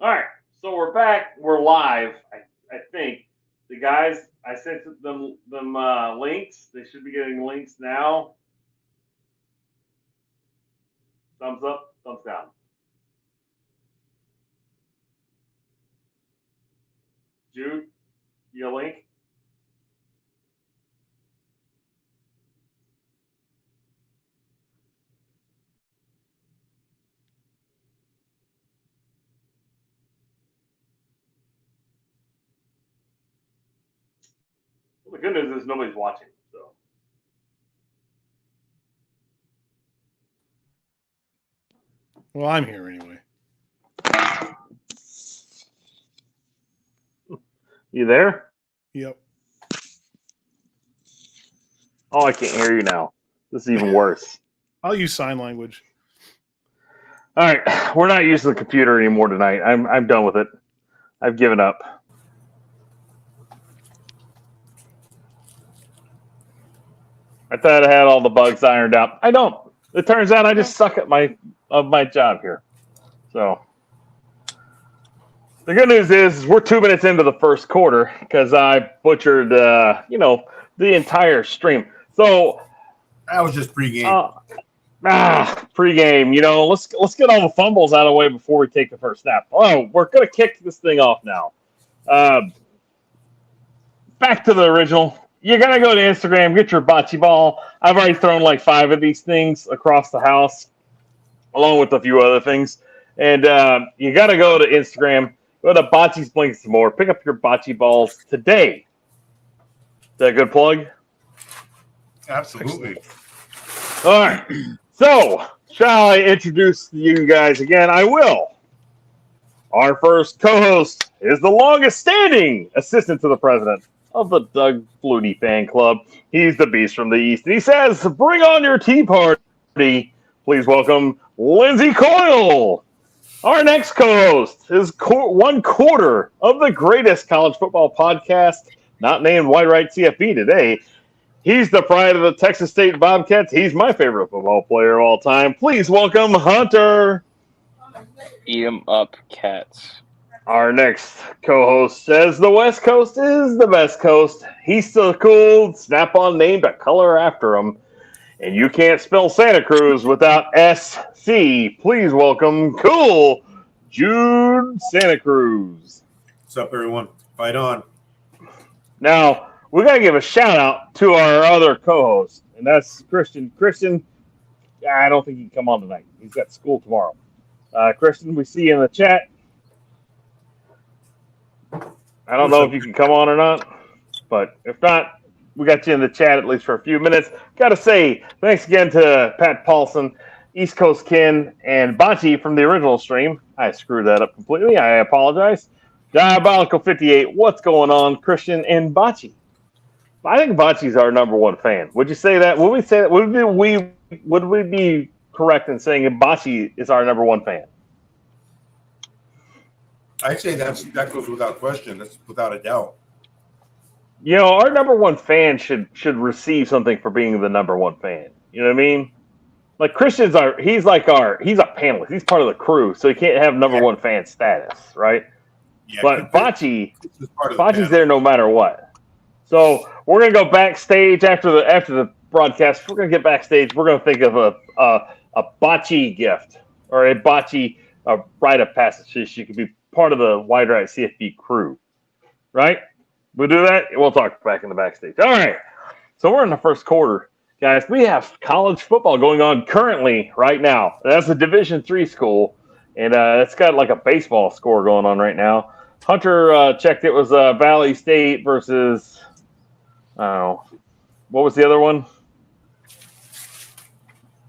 All right, so we're back. We're live. I think the guys. I sent them links. They should be getting links now. Thumbs up, thumbs down. Jude, you a link? Well, the good news is nobody's watching. So Well, I'm here anyway. you there? Yep. Oh, I can't hear you now. This is even worse. I'll use sign language. All right, we're not using the computer anymore tonight. I'm done with it. I've given up. I thought I had all the bugs ironed out. I don't. It turns out I just suck at my job here. So the good news is we're 2 minutes into the first quarter because I butchered the entire stream. So That was just pregame. pregame. Let's get all the fumbles out of the way before we take the first snap. Oh, we're gonna kick this thing off now. Back to the original. You gotta go to Instagram, get your bocce ball. I've already thrown like 5 of these things across the house, along with a few other things. And you gotta go to Instagram, go to Bocce's Blinks Some More, pick up your bocce balls today. Is that a good plug? Absolutely. All right. So, shall I introduce you guys again? I will. Our first co-host is the longest-standing assistant to the president of the Doug Flutie fan club. He's the beast from the East. And he says, bring on your tea party. Please welcome Lindsey Coyle. Our next co-host is 1/4 of the greatest college football podcast, not named White Right CFB today. He's the pride of the Texas State Bobcats. He's my favorite football player of all time. Please welcome Hunter. Eat 'em up, cats. Our next co-host says the West Coast is the best coast. He's so cool, Snap-on named a color after him. And you can't spell Santa Cruz without SC. Please welcome Cool Jude Santa Cruz. What's up, everyone? Fight on. Now, we got to give a shout-out to our other co-host, and that's Christian. Christian, I don't think he can come on tonight. He's got school tomorrow. Christian, we see you in the chat. I don't know if you can come on or not, but if not, we got you in the chat at least for a few minutes. Got to say thanks again to Pat Paulson, East Coast Ken, and Bocce from the original stream. I screwed that up completely. I apologize. Diabolical 58, what's going on, Christian and Bocce? I think Bocce's our number one fan. Would you say that? Would we say that? Would we be correct in saying Bocce is our number one fan? I'd say that goes without question. That's without a doubt. Our number one fan should receive something for being the number one fan. You know what I mean? Like Christian's he's a panelist. He's part of the crew, so he can't have number one fan status, right? Yeah, But Bocce's there. there no matter what. So we're gonna go backstage after the broadcast. We're gonna get backstage. We're gonna think of a Bocce gift or a Bocce rite of passage. So she could be part of the Wide Right CFB crew, right? We'll do that. We'll talk back in the backstage. All right. So we're in the first quarter, guys. We have college football going on currently right now. That's a Division III school, and it's got like a baseball score going on right now. Hunter checked it was Valley State versus, I don't know, what was the other one?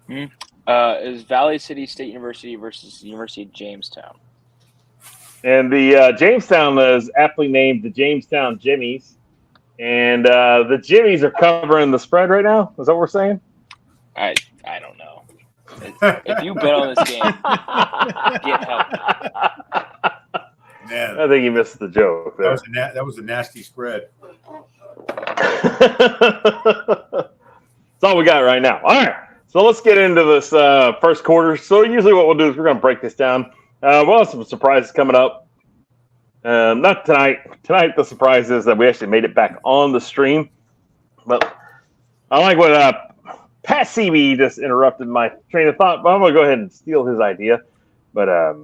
Is Valley City State University versus University of Jamestown. And the Jamestown is aptly named the Jamestown Jimmies. And the Jimmies are covering the spread right now? Is that what we're saying? I don't know. If you bet on this game, get help. Man, I think you missed the joke there. that was a nasty spread. That's all we got right now. All right. So let's get into this first quarter. So usually what we'll do is we're going to break this down We'll have some surprises coming up. Not tonight. Tonight, the surprise is that we actually made it back on the stream. But I like what Pat CB just interrupted my train of thought, but I'm going to go ahead and steal his idea. But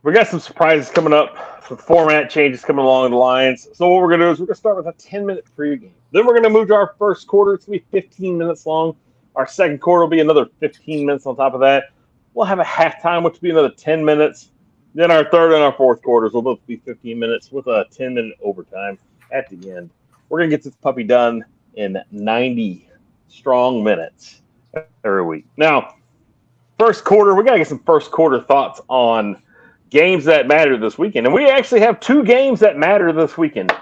we got some surprises coming up, some format changes coming along the lines. So what we're going to do is we're going to start with a 10-minute pregame. Then we're going to move to our first quarter. It's going to be 15 minutes long. Our second quarter will be another 15 minutes on top of that. We'll have a halftime, which will be another 10 minutes. Then our third and our fourth quarters will both be 15 minutes with a 10-minute overtime at the end. We're going to get this puppy done in 90 strong minutes every week. Now, first quarter, we got to get some first quarter thoughts on games that matter this weekend. And we actually have two games that matter this weekend.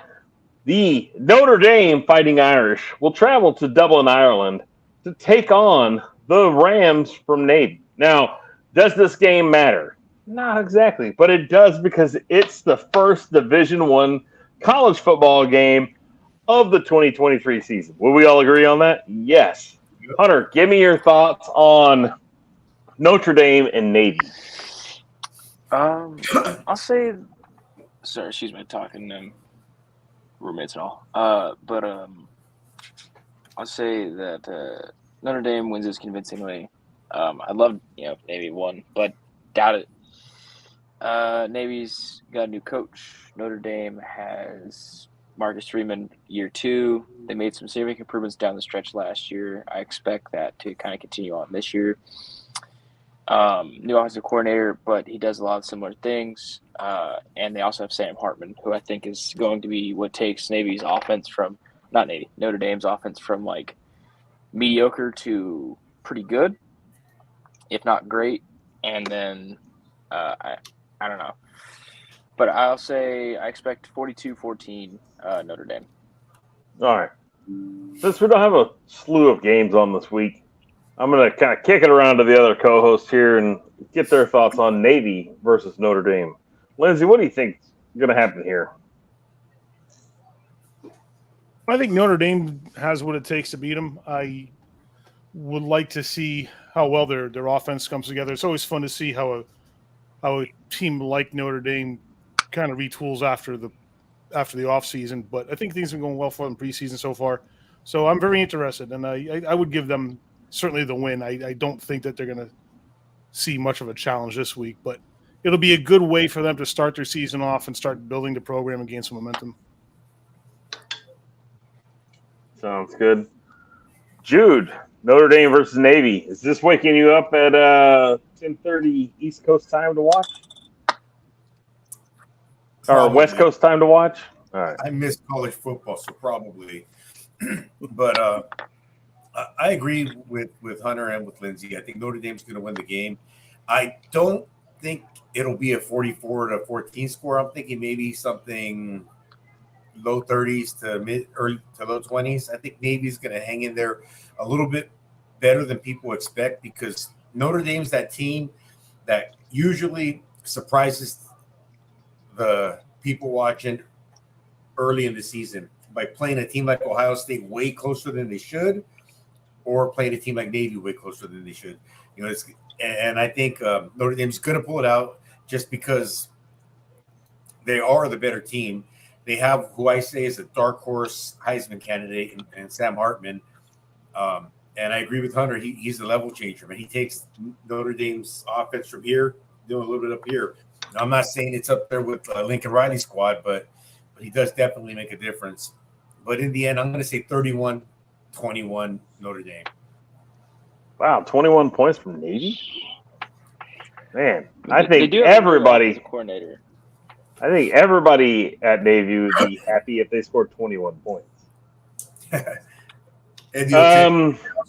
The Notre Dame Fighting Irish will travel to Dublin, Ireland to take on the Rams from Navy. Now, does this game matter? Not exactly, but it does because it's the first Division I college football game of the 2023 season. Will we all agree on that? Yes. Hunter, give me your thoughts on Notre Dame and Navy. I'll say, sorry, excuse me, talking roommates and all. But I'll say that Notre Dame wins this convincingly. I'd love, Navy won, but doubt it. Navy's got a new coach. Notre Dame has Marcus Freeman year 2. They made some significant improvements down the stretch last year. I expect that to kind of continue on this year. New offensive coordinator, but he does a lot of similar things. And they also have Sam Hartman, who I think is going to be what takes Navy's offense from – not Navy, Notre Dame's offense from, like, mediocre to pretty good, if not great. And then I don't know. But I'll say I expect 42-14 Notre Dame. All right. Since we don't have a slew of games on this week, I'm going to kind of kick it around to the other co-hosts here and get their thoughts on Navy versus Notre Dame. Lindsay, what do you think is going to happen here? I think Notre Dame has what it takes to beat them. I would like to see how well their offense comes together. It's always fun to see how a team like Notre Dame kind of retools after the offseason. But I think things have been going well for them preseason so far. So I'm very interested, and I would give them certainly the win. I don't think that they're going to see much of a challenge this week, but it'll be a good way for them to start their season off and start building the program and gain some momentum. Sounds good. Jude, Notre Dame versus Navy. Is this waking you up at 10:30 East Coast time to watch? Or West Coast time to watch? All right. I miss college football, so probably. But I agree with Hunter and with Lindsay. I think Notre Dame's going to win the game. I don't think it'll be a 44-14 score. I'm thinking maybe something low 30s to early to low 20s. I think Navy's going to hang in there a little bit better than people expect because Notre Dame's that team that usually surprises the people watching early in the season by playing a team like Ohio State way closer than they should, or playing a team like Navy way closer than they should. And I think Notre Dame's going to pull it out just because they are the better team. They have who I say is a dark horse Heisman candidate and Sam Hartman. And I agree with Hunter. He's a level changer, man. He takes Notre Dame's offense from here, doing a little bit up here. Now, I'm not saying it's up there with Lincoln Riley's squad, but he does definitely make a difference. But in the end, I'm going to say 31-21 Notre Dame. Wow, 21 points from Navy? Man, I They think do have a new everybody offensive coordinator. I think everybody at Navy would be happy if they scored 21 points. Ed,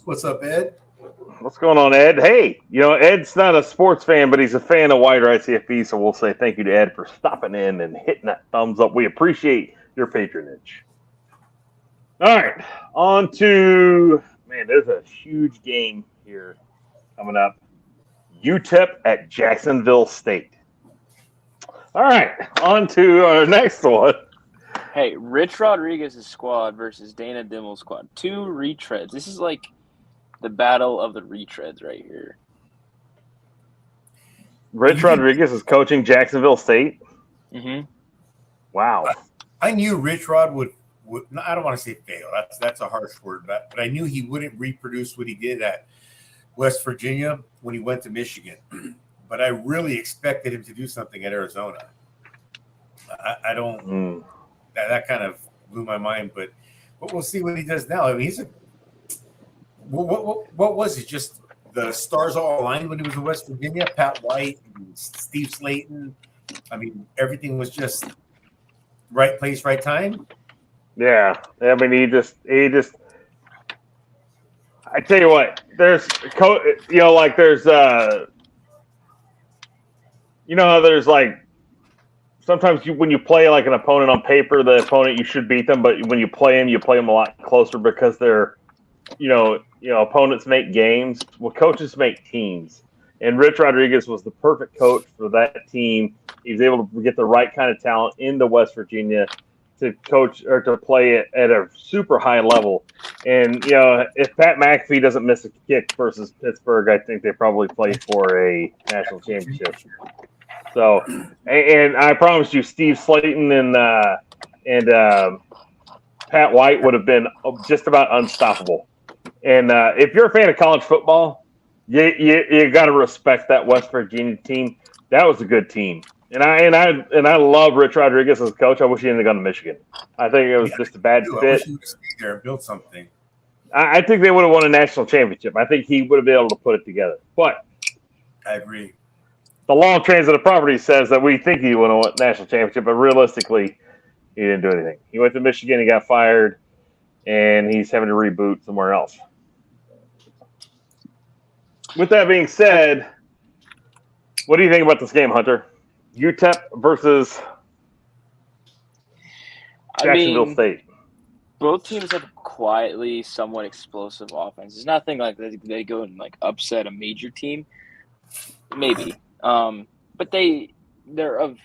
what's up, Ed? What's going on, Ed? Hey, Ed's not a sports fan, but he's a fan of Wide Right CFB, so we'll say thank you to Ed for stopping in and hitting that thumbs up. We appreciate your patronage. All right, on to, there's a huge game here coming up. UTEP at Jacksonville State. All right, on to our next one. Hey, Rich Rodriguez's squad versus Dana Dimmel's squad. 2 retreads. This is like the battle of the retreads right here. Rich Rodriguez is coaching Jacksonville State. Mm-hmm. Wow. I knew Rich Rod would I don't want to say fail. That's a harsh word, but I knew he wouldn't reproduce what he did at West Virginia when he went to Michigan. But I really expected him to do something at Arizona. I don't. That kind of blew my mind, but we'll see what he does now. I mean, what was it? Just the stars all aligned when he was in West Virginia. Pat White, Steve Slayton. I mean, everything was just right place, right time. Yeah, I mean, he just. I tell you what, there's how there's like sometimes when you play like an opponent on paper, the opponent you should beat them, but when you play them a lot closer because they're, opponents make games. Well, coaches make teams, and Rich Rodriguez was the perfect coach for that team. He was able to get the right kind of talent into West Virginia to coach or to play it at a super high level. And, if Pat McAfee doesn't miss a kick versus Pittsburgh, I think they probably play for a national championship. So, and I promise you, Steve Slayton and Pat White would have been just about unstoppable. And if you're a fan of college football, you got to respect that West Virginia team. That was a good team. And I love Rich Rodriguez as a coach. I wish he hadn't gone to Michigan. I think it was just a bad fit. I wish he would stay there and build something. I think they would have won a national championship. I think he would have been able to put it together. But I agree. The law of transitive property says that we think he won a national championship, but realistically, he didn't do anything. He went to Michigan, he got fired, and he's having to reboot somewhere else. With that being said, what do you think about this game, Hunter? UTEP versus Jacksonville State. Both teams have quietly somewhat explosive offense. It's nothing like they go and like upset a major team. Maybe. But they're of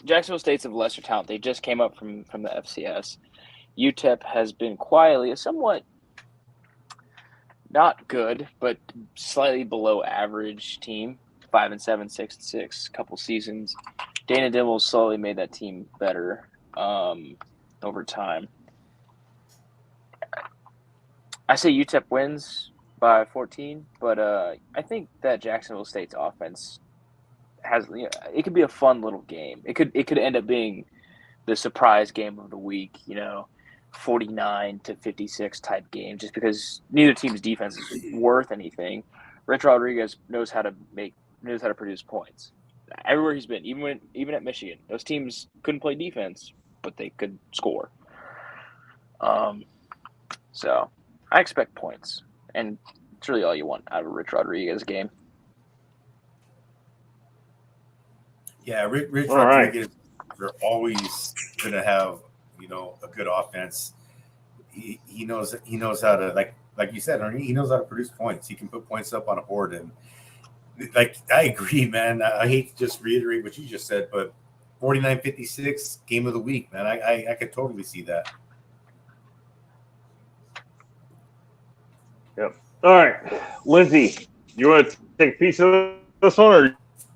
Jacksonville State's of lesser talent. They just came up from the FCS. UTEP has been quietly a somewhat not good, but slightly below average team. 5-7, 6-6, couple seasons. Dana Dimel slowly made that team better over time. I say UTEP wins by 14, but I think that Jacksonville State's offense has it could be a fun little game. It could end up being the surprise game of the week, 49-56 type game, just because neither team's defense is worth anything. Rich Rodriguez knows how to produce points. Everywhere he's been, even at Michigan, those teams couldn't play defense, but they could score. So I expect points, and it's really all you want out of a Rich Rodriguez game. Yeah, Rich Rodriguez, they're always going to have, a good offense. He knows how to, like you said, Ernie, he knows how to produce points. He can put points up on a board. And, I agree, man. I hate to just reiterate what you just said, but 49-56, game of the week, man. I could totally see that. Yep. All right, Lindsay, you want to take a piece of this one, or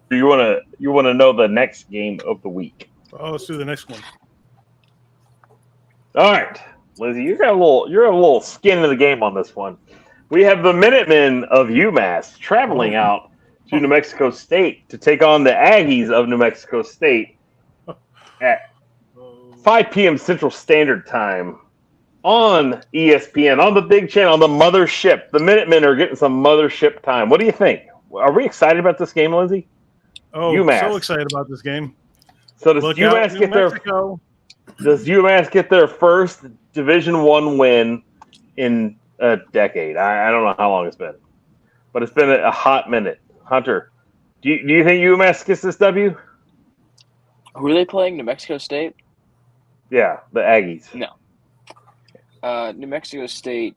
do you want to know the next game of the week? Oh, let's do the next one. All right, Lindsay, you have a little skin in the game on this one. We have the Minutemen of UMass traveling out to New Mexico State to take on the Aggies of New Mexico State at 5 p.m. Central Standard Time on ESPN, on the big channel, on the mothership. The Minutemen are getting some mothership time. What do you think? Are we excited about this game, Lindsay? Oh, UMass. So excited about this game. So does UMass get their first Division I win in a decade? I don't know how long it's been, but it's been a hot minute. Hunter, do you think UMass gets this W? Who are they playing? New Mexico State? Yeah, the Aggies. No. New Mexico State.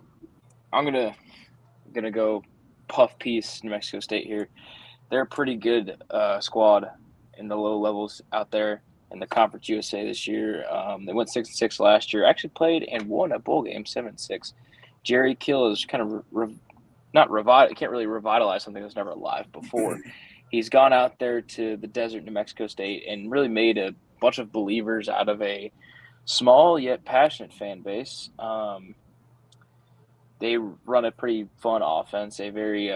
I'm gonna go puff piece New Mexico State here. They're a pretty good squad in the low levels out there in the Conference USA this year. They went 6-6 last year. Actually played and won a bowl game 7-6. Jerry Kill is kind of can't really revitalize something that's never alive before. He's gone out there to the desert, New Mexico State, and really made a bunch of believers out of a small yet passionate fan base. They run a pretty fun offense, a very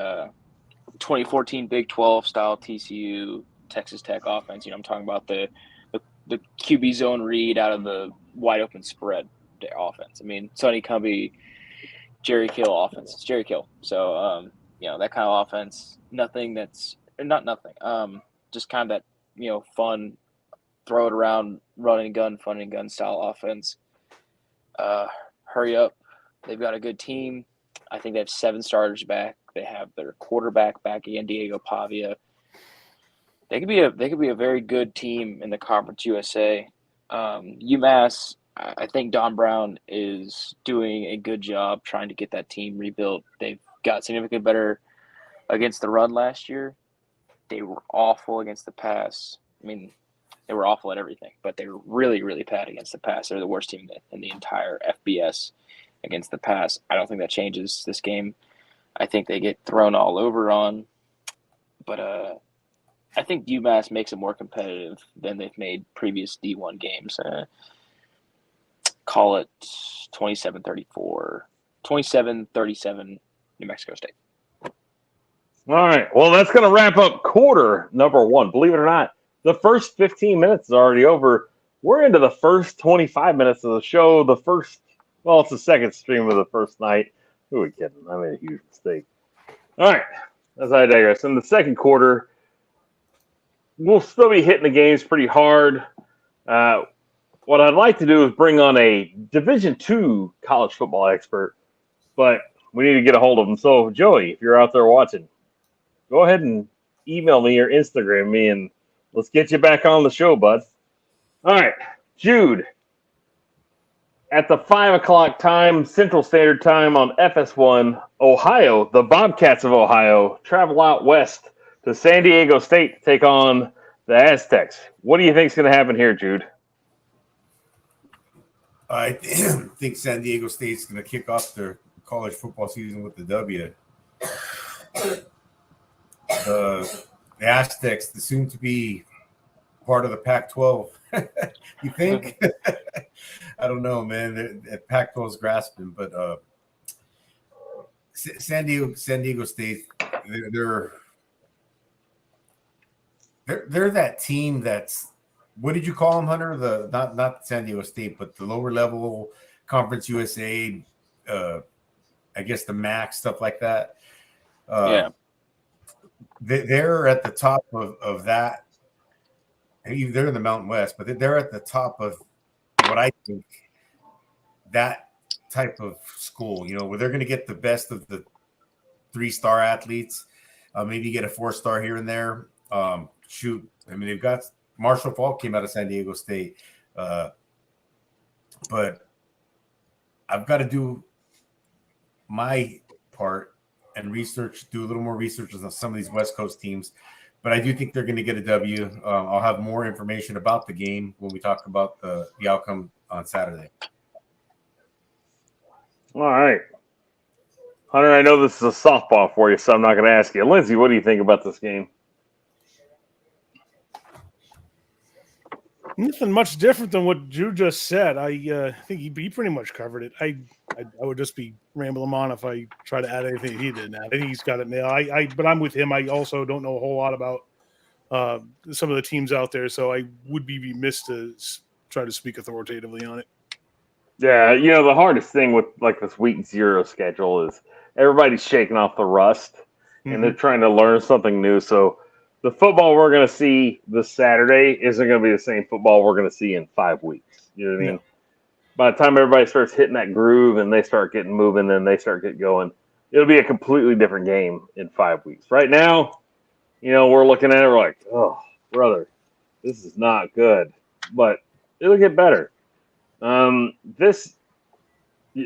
2014 Big 12 style TCU Texas Tech offense. I'm talking about the QB zone read out of the wide open spread offense. I mean, Sonny Cumby, Jerry Kill offense. It's Jerry Kill. So that kind of offense. Just kind of that fun, throw it around, run and gun, fun and gun style offense. Hurry up. They've got a good team. I think they have 7 starters back. They have their quarterback back again, Diego Pavia. They could be a very good team in the Conference USA. UMass, I think Don Brown is doing a good job trying to get that team rebuilt. They've got significantly better against the run last year. They were awful against the pass. I mean, they were awful at everything, but they were really, really bad against the pass. They're the worst team in the entire FBS against the pass. I don't think that changes this game. I think they get thrown all over on. But I think UMass makes it more competitive than they've made previous D1 games. Call it 27-34, 27-37 New Mexico State. All right. Well, that's going to wrap up quarter number 1. Believe it or not, the first 15 minutes is already over. We're into the first 25 minutes of the show. It's the second stream of the first night. Who are we kidding? I made a huge mistake. All right. As I digress, in the second quarter, we'll still be hitting the games pretty hard. What I'd like to do is bring on a Division II college football expert, but we need to get a hold of him. So, Joey, if you're out there watching, go ahead and email me or Instagram me, and let's get you back on the show, bud. All right, Jude. At the 5 o'clock time, Central Standard Time on FS1, Ohio, the Bobcats of Ohio travel out west to San Diego State to take on the Aztecs. What do you think is going to happen here, Jude? I think San Diego State's going to kick off their college football season with the W. The Aztecs, the soon-to-be part of the Pac-12. You think? I don't know, man. The Pac-12 is grasping, but San Diego State, they're that team that's, what did you call them, Hunter? The not San Diego State, but the lower level Conference USA, I guess the MAC, stuff like that. Yeah. They're at the top of that. They're in the Mountain West, but they're at the top of what I think that type of school, where they're going to get the best of the 3-star athletes, maybe get a 4-star here and there. They've got Marshall Faulk came out of San Diego State, but I've got to do my part and do a little more research on some of these West Coast teams. But I do think they're going to get a W. I'll have more information about the game when we talk about the outcome on Saturday. All right. Hunter, I know this is a softball for you, so I'm not going to ask you. Lindsay, what do you think about this game? Nothing much different than what Drew just said. I think he pretty much covered it. I would just be rambling on if I try to add anything he didn't add. I think he's got it nailed. But I'm with him. I also don't know a whole lot about some of the teams out there, so I would be remiss to try to speak authoritatively on it. Yeah, the hardest thing with like this week 0 schedule is everybody's shaking off the rust, and they're trying to learn something new. So the football we're going to see this Saturday isn't going to be the same football we're going to see in 5 weeks. You know what I mean? By the time everybody starts hitting that groove and they start getting moving and they start getting going, it'll be a completely different game in 5 weeks. Right now, we're looking at it, we're like, oh, brother, this is not good. But it'll get better. This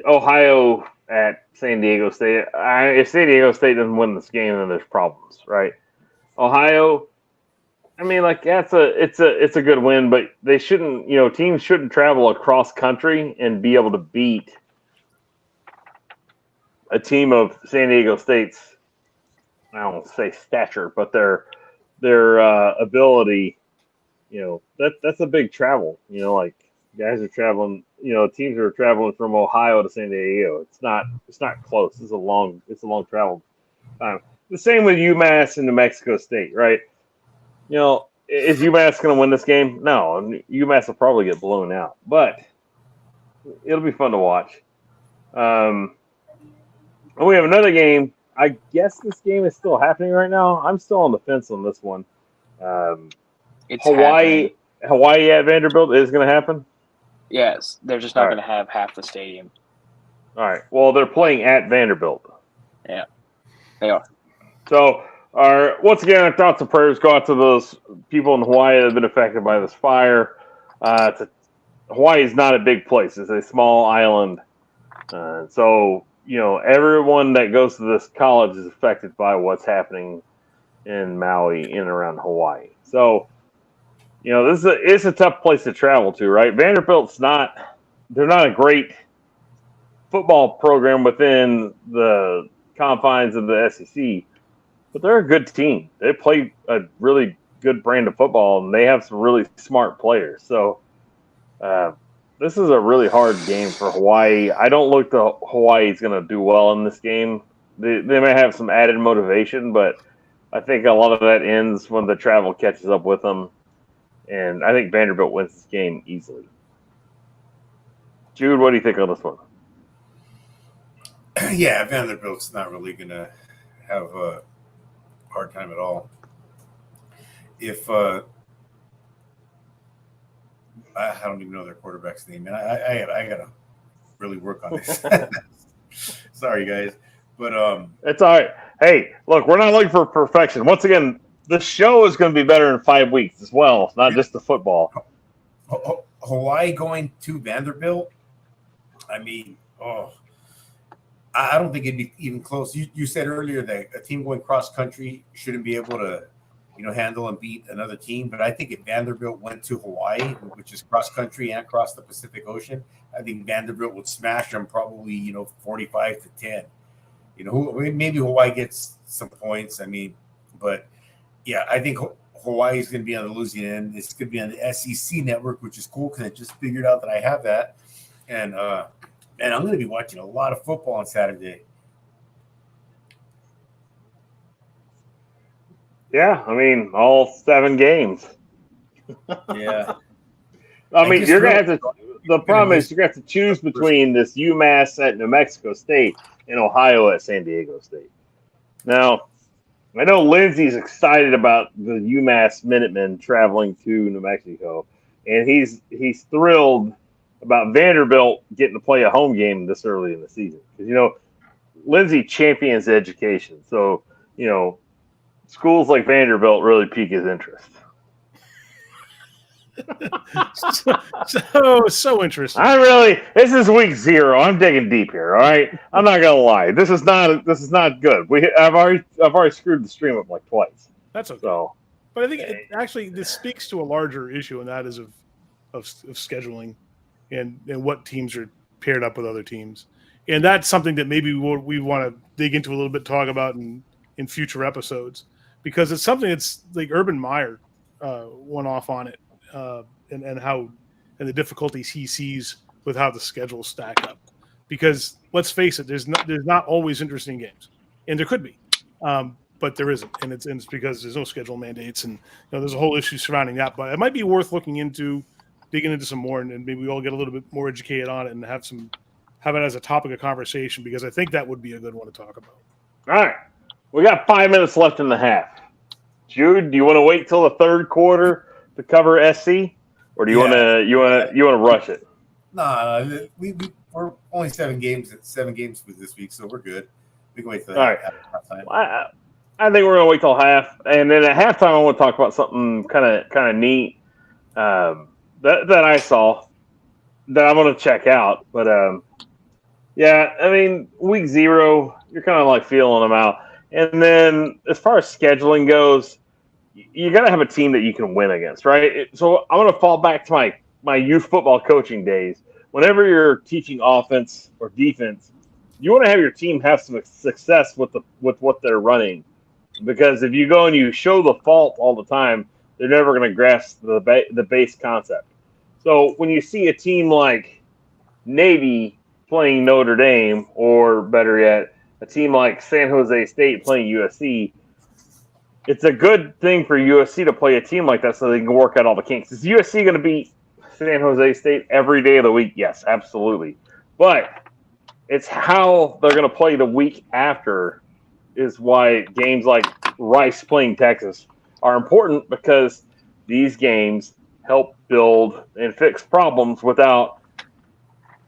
Ohio at San Diego State, if San Diego State doesn't win this game, then there's problems, right? Ohio, I mean, like it's a good win, but they shouldn't, teams shouldn't travel across country and be able to beat a team of San Diego State's, I don't want to say stature, but their their ability, that's a big travel. Like guys are traveling, teams are traveling from Ohio to San Diego. It's not close. It's a long travel time. The same with UMass and New Mexico State, right? Is UMass going to win this game? No, UMass will probably get blown out, but it'll be fun to watch. And we have another game. I guess this game is still happening right now. I'm still on the fence on this one. It's Hawaii at Vanderbilt is going to happen? Yes, they're just not going to have half the stadium. All right. Well, they're playing at Vanderbilt. Yeah, they are. So, once again, our thoughts and prayers go out to those people in Hawaii that have been affected by this fire. Hawaii is not a big place. It's a small island. So, everyone that goes to this college is affected by what's happening in Maui in and around Hawaii. So, it's a tough place to travel to, right? Vanderbilt's they're not a great football program within the confines of the SEC, but they're a good team. They play a really good brand of football, and they have some really smart players. So, this is a really hard game for Hawaii. I don't look to Hawaii's going to do well in this game. They may have some added motivation, but I think a lot of that ends when the travel catches up with them. And I think Vanderbilt wins this game easily. Jude, what do you think on this one? Yeah, Vanderbilt's not really going to have a hard time at all. If I don't even know their quarterback's name, and I got to really work on this. Sorry, guys, but it's all right. Hey, look, we're not looking for perfection. Once again, the show is going to be better in 5 weeks as well, not just the football. Hawaii going to Vanderbilt. I mean, I don't think it'd be even close. You said earlier that a team going cross country shouldn't be able to, handle and beat another team. But I think if Vanderbilt went to Hawaii, which is cross country and across the Pacific Ocean, I think Vanderbilt would smash them probably, 45-10. Maybe Hawaii gets some points. I mean, but yeah, I think Hawaii is going to be on the losing end. It's going to be on the SEC network, which is cool because I just figured out that I have that. And I'm going to be watching a lot of football on Saturday. Yeah, I mean, all 7 games. Yeah. I mean, you're going to have to – the problem is you're going to have to choose between this UMass at New Mexico State and Ohio at San Diego State. Now, I know Lindsay's excited about the UMass Minutemen traveling to New Mexico, and he's thrilled about Vanderbilt getting to play a home game this early in the season. Because, Lindsay champions education. So, schools like Vanderbilt really pique his interest. so interesting. This is week 0. I'm digging deep here. All right, I'm not gonna lie. This is not good. I've already screwed the stream up like twice. That's okay. So, but I think this speaks to a larger issue, and that is of scheduling, and what teams are paired up with other teams, and that's something that maybe we want to dig into a little bit, talk about in future episodes, because it's something that's like Urban Meyer went off on it. And the difficulties he sees with how the schedules stack up, because let's face it, there's not always interesting games, and there could be, but there isn't, and it's because there's no schedule mandates, and there's a whole issue surrounding that. But it might be worth digging into some more, and maybe we all get a little bit more educated on it and have it as a topic of conversation, because I think that would be a good one to talk about. All right, we got 5 minutes left in the half. Jude, do you want to wait till the third quarter to cover SC, or do you want to rush it? No, we're only 7 games for this week, so we're good. We can wait till right. halftime. I think we're gonna wait till half, and then at halftime, I want to talk about something kind of neat that I saw that I'm gonna check out. But yeah, I mean, week 0, you're kind of like feeling them out, and then as far as scheduling goes, you got to have a team that you can win against, right? So I'm going to fall back to my youth football coaching days. Whenever you're teaching offense or defense, you want to have your team have some success with what they're running Because if you go and you show the fault all the time, they're never going to grasp the base concept. So when you see a team like Navy playing Notre Dame, or better yet, a team like San Jose State playing USC, it's a good thing for USC to play a team like that so they can work out all the kinks. Is USC going to beat San Jose State every day of the week? Yes, absolutely. But it's how they're going to play the week after is why games like Rice playing Texas are important, because these games help build and fix problems without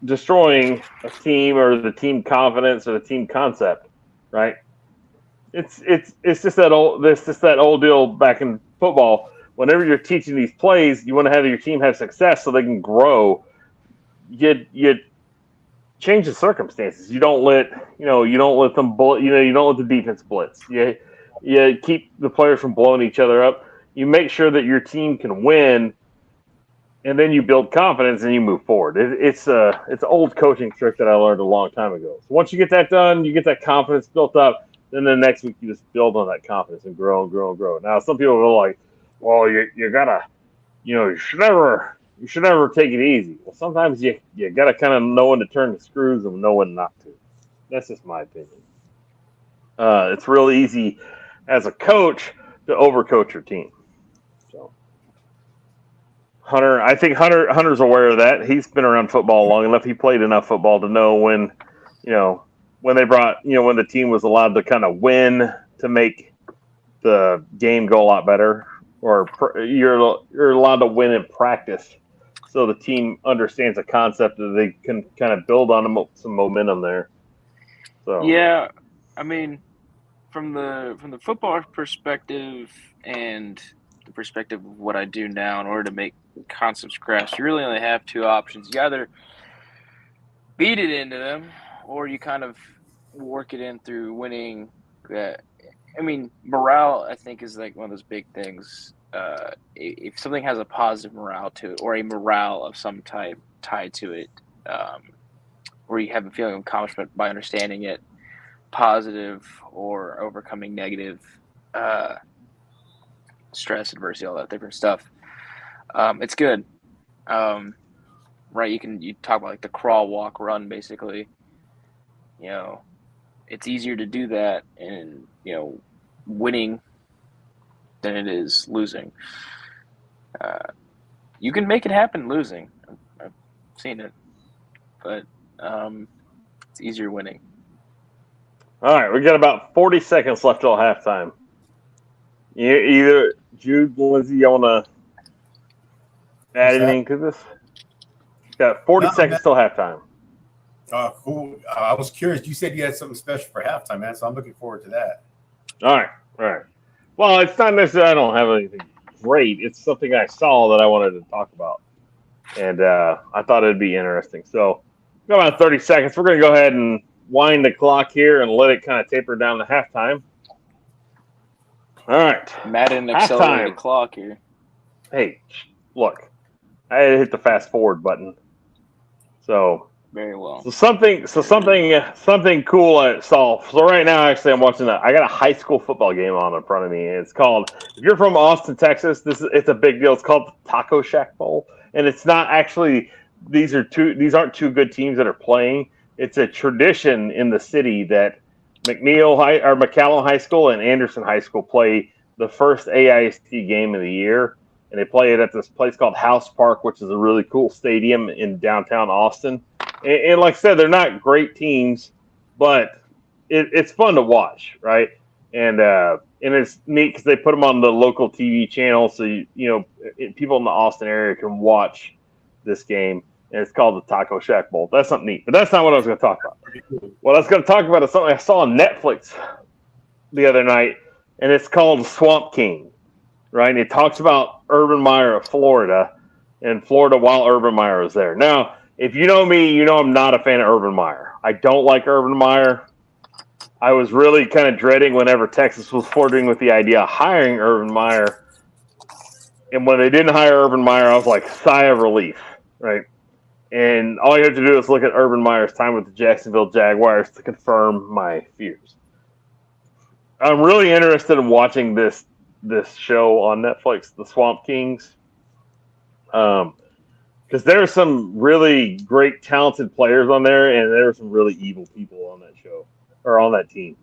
destroying a team or the team confidence or the team concept, right? It's just that old deal back in football. Whenever you're teaching these plays, you want to have your team have success so they can grow. You change the circumstances. You don't let them you don't let the defense blitz. You keep the players from blowing each other up. You make sure that your team can win, and then you build confidence and you move forward. It's an old coaching trick that I learned a long time ago. So once you get that done, you get that confidence built up. Then the next week you just build on that confidence and grow and grow and grow. Now some people are like, "Well, you gotta, you should never take it easy." Well, sometimes you gotta kind of know when to turn the screws and know when not to. That's just my opinion. It's real easy as a coach to overcoach your team. So I think Hunter's aware of that. He's been around football long enough. He played enough football to know when the team was allowed to kind of win to make the game go a lot better, or you're allowed to win in practice, so the team understands the concept that they can kind of build on some momentum there. So yeah, I mean, from the football perspective and the perspective of what I do now, in order to make concepts grasp, you really only have two options. You either beat it into them, or you kind of work it in through winning. Morale, I think, is like one of those big things. If something has a positive morale to it, or a morale of some type tied to it, where you have a feeling of accomplishment by understanding it, positive or overcoming negative stress, adversity, all that different stuff, it's good. Right? You talk about like the crawl, walk, run, basically. It's easier to do that in winning than it is losing. You can make it happen losing. I've seen it, but it's easier winning. all right, we got about 40 seconds left till halftime. Either Jude, Lindsay, you want to add anything to this? Got 40 seconds till halftime. Cool. I was curious. You said you had something special for halftime, man, so I'm looking forward to that. All right. Well, it's not necessarily I don't have anything great. It's something I saw that I wanted to talk about, and I thought it'd be interesting. So, got about 30 seconds. We're going to go ahead and wind the clock here and let it kind of taper down to halftime. All right. Madden accelerated clock here. Hey, look, I had to hit the fast forward button. So very well. So something cool I saw. So right now, actually, I'm watching I got a high school football game on in front of me. It's called. If you're from Austin, Texas, it's a big deal. It's called the Taco Shack Bowl, and it's not actually. These aren't two good teams that are playing. It's a tradition in the city that McCallum High School and Anderson High School play the first AIST game of the year, and they play it at this place called House Park, which is a really cool stadium in downtown Austin. And like I said, they're not great teams, but it's fun to watch, right? And it's neat because they put them on the local TV channel, so people in the Austin area can watch this game. And it's called the Taco Shack Bowl. That's something neat, but that's not what I was going to talk about. What I was going to talk about is something I saw on Netflix the other night, and it's called Swamp King, right? And it talks about Urban Meyer of Florida, and Florida while Urban Meyer was there. Now, if you know me, you know I'm not a fan of Urban Meyer. I don't like Urban Meyer. I was really kind of dreading whenever Texas was flirting with the idea of hiring Urban Meyer. And when they didn't hire Urban Meyer, I was like, sigh of relief, right? And all you have to do is look at Urban Meyer's time with the Jacksonville Jaguars to confirm my fears. I'm really interested in watching this show on Netflix, The Swamp Kings. Because there are some really great, talented players on there, and there are some really evil people on that show or on that team.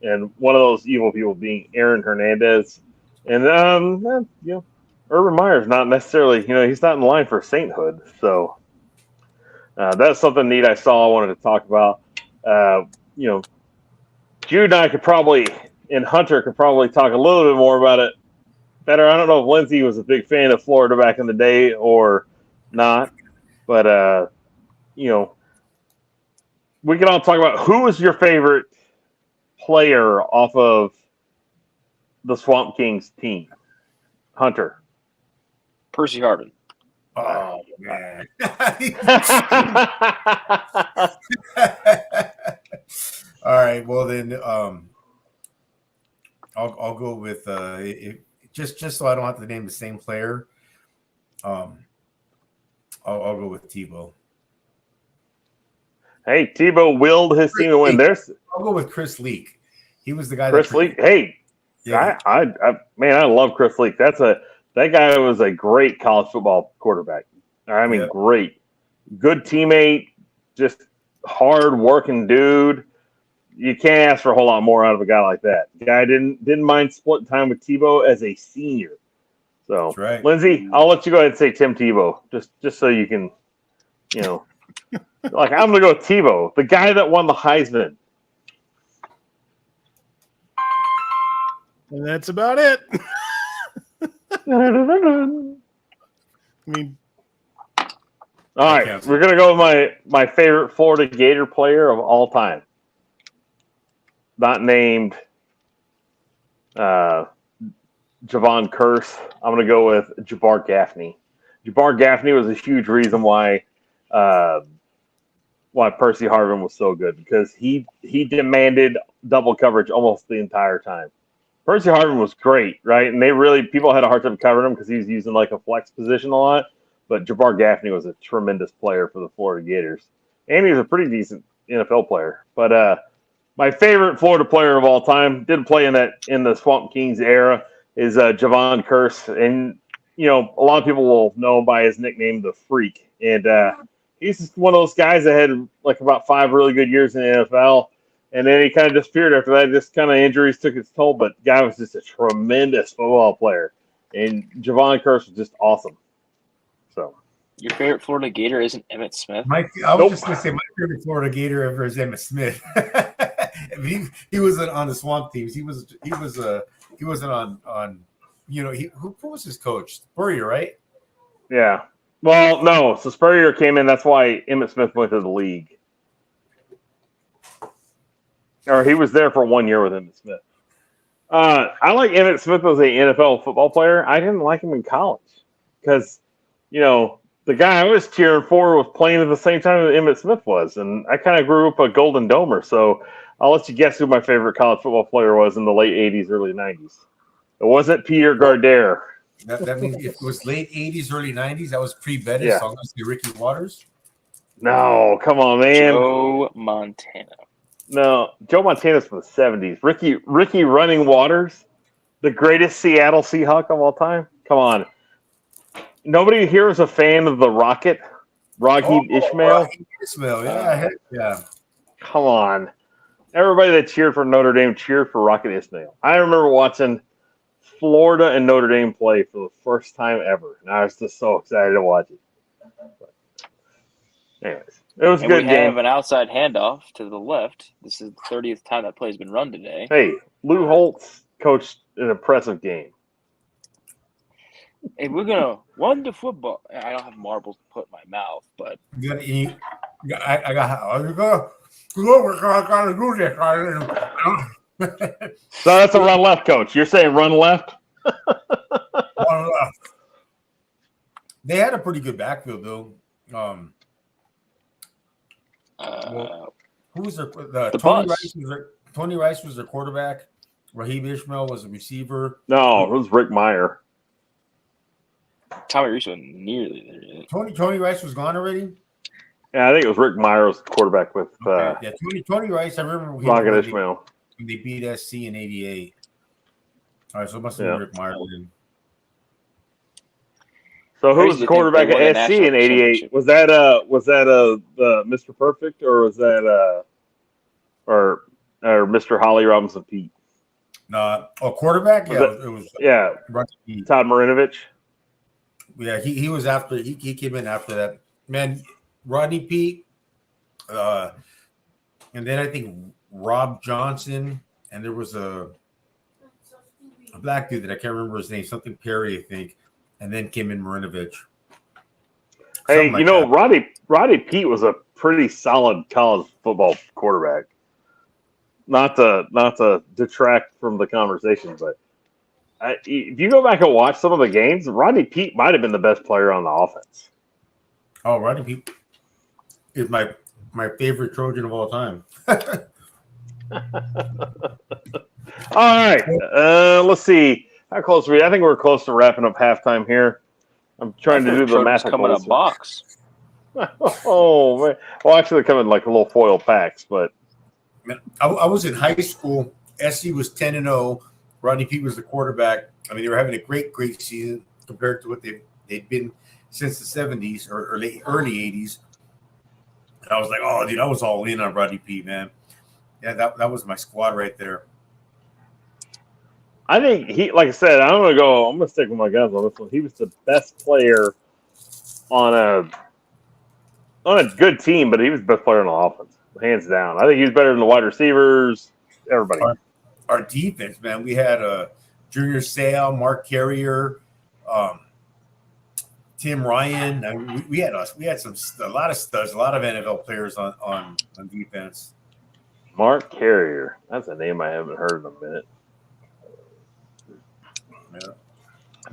And one of those evil people being Aaron Hernandez, and Urban Meyer's not necessarily, he's not in line for sainthood. So that's something neat I saw. I wanted to talk about. Jude and I could probably, and Hunter could probably talk a little bit more about it better. I don't know if Lindsay was a big fan of Florida back in the day or not, but we can all talk about who was your favorite player off of the Swamp Kings team. Hunter. Percy Harvin. Oh man. All right. Well then, I'll go with just so I don't have to name the same player. I'll go with Tebow. Hey, Tebow willed his team to win. I'll go with Chris Leak. He was the guy. Chris Leak. Hey, yeah. I love Chris Leak. That guy was a great college football quarterback. I mean, great, good teammate, just hard working dude. You can't ask for a whole lot more out of a guy like that. The guy didn't mind splitting time with Tebow as a senior. So, that's right. Lindsay, I'll let you go ahead and say Tim Tebow, just so you can, like I'm gonna go with Tebow, the guy that won the Heisman. And that's about it. I mean, all right, we're gonna go with my favorite Florida Gator player of all time. Not named Javon Curse. I'm going to go with Jabbar Gaffney. Jabbar Gaffney was a huge reason why Percy Harvin was so good, because he demanded double coverage almost the entire time. Percy Harvin was great, right? And people had a hard time covering him because he was using like a flex position a lot. But Jabbar Gaffney was a tremendous player for the Florida Gators. And he was a pretty decent NFL player. But my favorite Florida player of all time, didn't play in the Swamp Kings era, is Javon Curse. And, a lot of people will know him by his nickname, The Freak. And he's just one of those guys that had like about 5 really good years in the NFL. And then he kind of disappeared after that. Just kind of injuries took its toll. But the guy was just a tremendous football player. And Javon Curse was just awesome. So, your favorite Florida Gator isn't Emmitt Smith? I was just going to say my favorite Florida Gator ever is Emmitt Smith. He wasn't on the Swamp teams. He wasn't on who was his coach? Spurrier, right? Yeah. Well, no. So Spurrier came in. That's why Emmitt Smith went to the league. Or he was there for 1 year with Emmitt Smith. I like Emmitt Smith as an NFL football player. I didn't like him in college because, the guy I was cheering for was playing at the same time that Emmitt Smith was. And I kind of grew up a Golden Domer. So I'll let you guess who my favorite college football player was in the late 80s, early 90s. It wasn't Peter Gardere. That means if it was late 80s, early 90s, that was pre-Bettis. Yeah. So I'm going to say Ricky Waters. No, come on, man. Joe Montana. No, Joe Montana's from the 70s. Ricky Running Waters, the greatest Seattle Seahawk of all time. Come on. Nobody here is a fan of the Rocket, Raghib Ismail. Raghib Ismail, yeah. Yeah. Come on. Everybody that cheered for Notre Dame cheered for Rocket Ismail. I remember watching Florida and Notre Dame play for the first time ever, and I was just so excited to watch it. But anyways, it was a good game. We have an outside handoff to the left. This is the 30th time that play's been run today. Hey, Lou Holtz coached an impressive game. Hey, we're gonna run the football. I don't have marbles to put in my mouth, but I got to do this. So that's a run left, coach. You're saying run left? They had a pretty good backfield, though. Who was Tony Rice was their quarterback. Raghib Ismail was a receiver. No, it was Rick Meyer. Tommy Reese wasn't nearly there. Tony Rice was gone already. Yeah, I think it was Rick Meyer was the quarterback with Tony Rice. I remember Rocket Ismail. when they beat SC in '88. All right, so it must have Yeah. been Rick Martin. So who Crazy was the to think quarterback they won at the SC national in '88? championship. Was that Mr. Perfect or was that or Mr. Holly Robinson Pete? No, quarterback. Was Yeah, it- it was Yeah, Rodney Pete. Todd Marinovich. Yeah, he was after. He came in after that. Man, Rodney Pete, and then I think Rob Johnson, and there was a black dude that I can't remember his name, something Perry, I think, and then came in Marinovich. Hey, Something like that. Rodney Pete was a pretty solid college football quarterback. Not to detract from the conversation, but if you go back and watch some of the games, Rodney Pete might have been the best player on the offense. Oh, Rodney Pete is my favorite Trojan of all time. All right, let's see. How close are we? I think we're close to wrapping up halftime here. I'm trying to do the Trojans math. come in a box. Oh man! Well, actually, they come in like little foil packs, but Man, I was in high school. SC was 10-0. Rodney Pete was the quarterback. I mean, they were having a great season compared to what they'd been since the 70s or early 80s. And I was like, oh, dude, I was all in on Rodney Pete, man. Yeah, that was my squad right there. I think like I said, I'm gonna stick with my guns on this one. He was the best player on a good team, but he was the best player on the offense, hands down. I think he was better than the wide receivers, everybody. Our defense, man, we had Junior Seau, Mark Carrier, Tim Ryan. I mean, we had a lot of studs, a lot of NFL players on defense. Mark Carrier. That's a name I haven't heard in a minute. Yeah.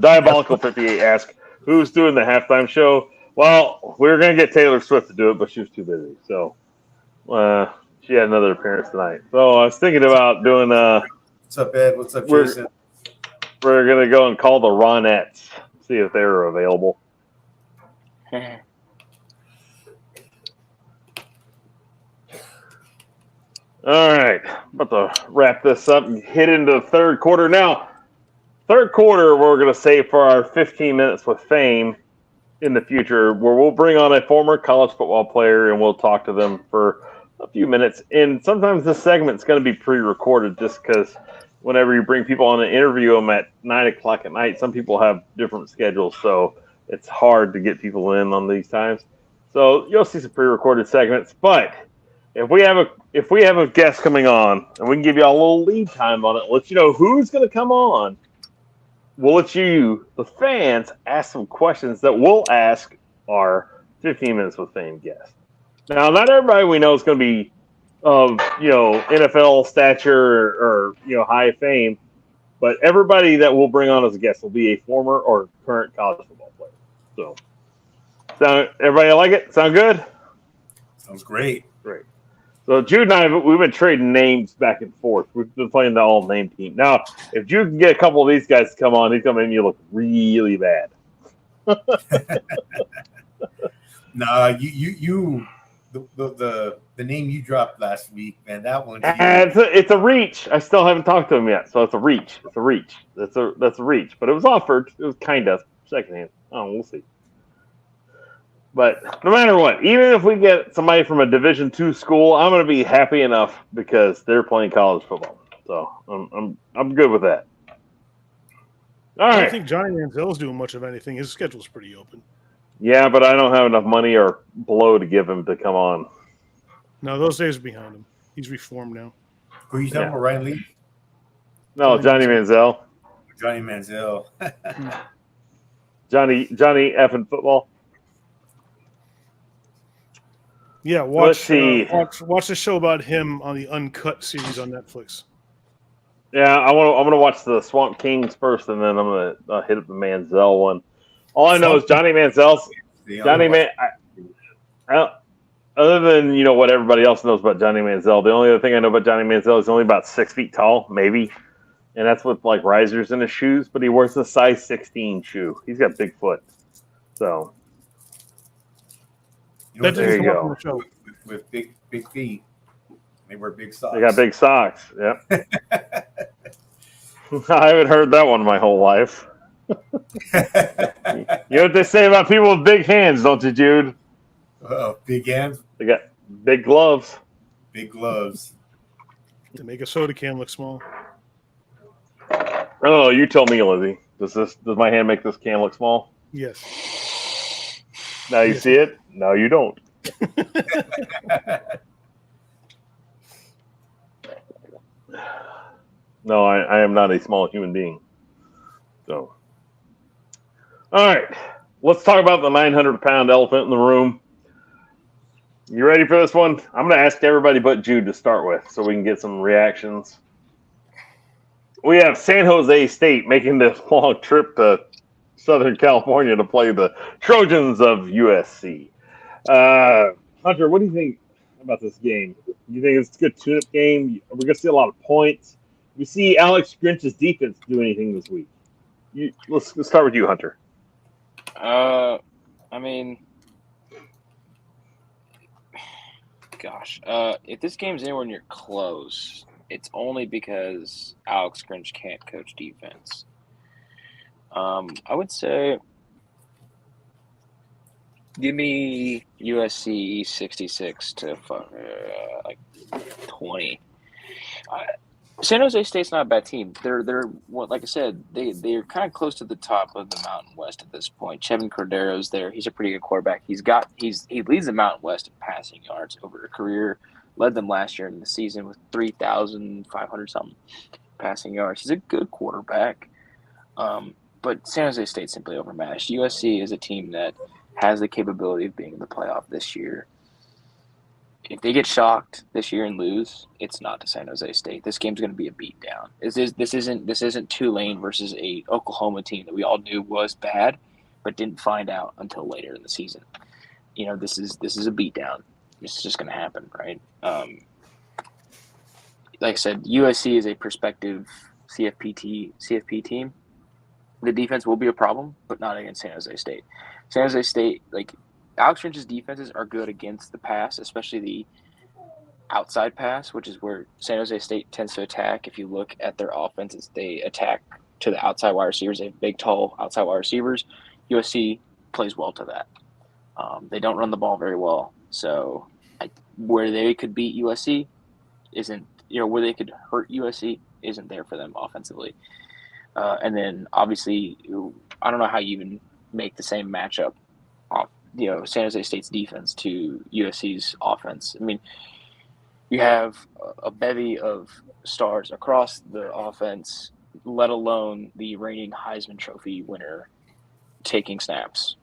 Diabolical 58 asks, who's doing the halftime show? Well, we were going to get Taylor Swift to do it, but she was too busy. So she had another appearance tonight. So I was thinking about doing What's up, Ed? What's up, Jason? We're going to go and call the Ronettes, see if they're available. All right, about to wrap this up and hit into the third quarter. Now, third quarter, we're going to save for our 15 minutes with fame in the future, where we'll bring on a former college football player and we'll talk to them for a few minutes. And sometimes this segment's going to be pre-recorded just because whenever you bring people on and interview them at 9 o'clock at night, some people have different schedules, so it's hard to get people in on these times. So you'll see some pre-recorded segments, but if we have a guest coming on and we can give you a little lead time on it, let you know who's going to come on, we'll let you, the fans, ask some questions that we'll ask our 15 Minutes with Fame guest. Now, not everybody we know is going to be of NFL stature or high fame, but everybody that we'll bring on as a guest will be a former or current college football player. So, everybody like it? Sound good? Sounds great. Great. So Jude and I, we've been trading names back and forth. We've been playing the all-name team. Now, if Jude can get a couple of these guys to come on, he's going to make me look really bad. Nah, the name you dropped last week, man, that one. It's a reach. I still haven't talked to him yet, so it's a reach. It's a reach. That's a reach. But it was offered. It was kind of secondhand. Oh, we'll see. But no matter what, even if we get somebody from a Division II school, I'm going to be happy enough because they're playing college football. So I'm good with that. All I right. don't think Johnny Manziel's doing much of anything. His schedule's pretty open. Yeah, but I don't have enough money or blow to give him to come on. No, those days are behind him. He's reformed now. Who are you talking about, Ryan Lee? No, Johnny Manziel. Johnny Manziel. Johnny effing football. Yeah, Let's see. watch the show about him on the Uncut series on Netflix. Yeah, I'm gonna watch the Swamp Kings first, and then I'm gonna hit up the Manziel one. All I know is Johnny Manziel's other than what everybody else knows about Johnny Manziel. The only other thing I know about Johnny Manziel is he's only about 6 feet tall, maybe, and that's with like risers in his shoes. But he wears a size 16 shoe. He's got big foot, so. That There didn't you come up go. on the show. With big feet. They wear big socks. They got big socks. Yep. I haven't heard that one my whole life. You know what they say about people with big hands, don't you, Jude? Oh, big hands, They got big gloves. big gloves. To make a soda can look small. I don't know. You tell me, Lizzie. Does my hand make this can look small? Yes. Now you Yes. see it. Now you don't. No, I am not a small human being. So, all right, let's talk about the 900-pound elephant in the room. You ready for this one? I'm going to ask everybody but Jude to start with so we can get some reactions. We have San Jose State making this long trip to Southern California to play the Trojans of USC. Hunter, what do you think about this game? You think it's a good tune-up game? We're going to see a lot of points. We see Alex Grinch's defense do anything this week? Let's start with you, Hunter. I mean, gosh, if this game's anywhere near close, it's only because Alex Grinch can't coach defense. I would say give me USC 66 to like 20. San Jose State's not a bad team. They're like I said, they're kind of close to the top of the Mountain West at this point. Chevin Cordero's there. He's a pretty good quarterback. He leads the Mountain West in passing yards over a career. Led them last year in the season with 3,500 something passing yards. He's a good quarterback. But San Jose State's simply overmatched. USC is a team that has the capability of being in the playoff this year. If they get shocked this year and lose, it's not to San Jose State. This game's going to be a beatdown. This isn't Tulane versus a Oklahoma team that we all knew was bad, but didn't find out until later in the season. You know, this is a beatdown. It's just going to happen, right? Like I said, USC is a prospective CFP team. The defense will be a problem, but not against San Jose State. San Jose State, like Alex Grinch's defenses are good against the pass, especially the outside pass, which is where San Jose State tends to attack. If you look at their offenses, they attack to the outside wide receivers. They have big, tall outside wide receivers. USC plays well to that. They don't run the ball very well. So where they could beat USC isn't, where they could hurt USC isn't there for them offensively. And then obviously, I don't know how you even make the same matchup off, San Jose State's defense to USC's offense. I mean, you have a bevy of stars across the offense, let alone the reigning Heisman Trophy winner taking snaps.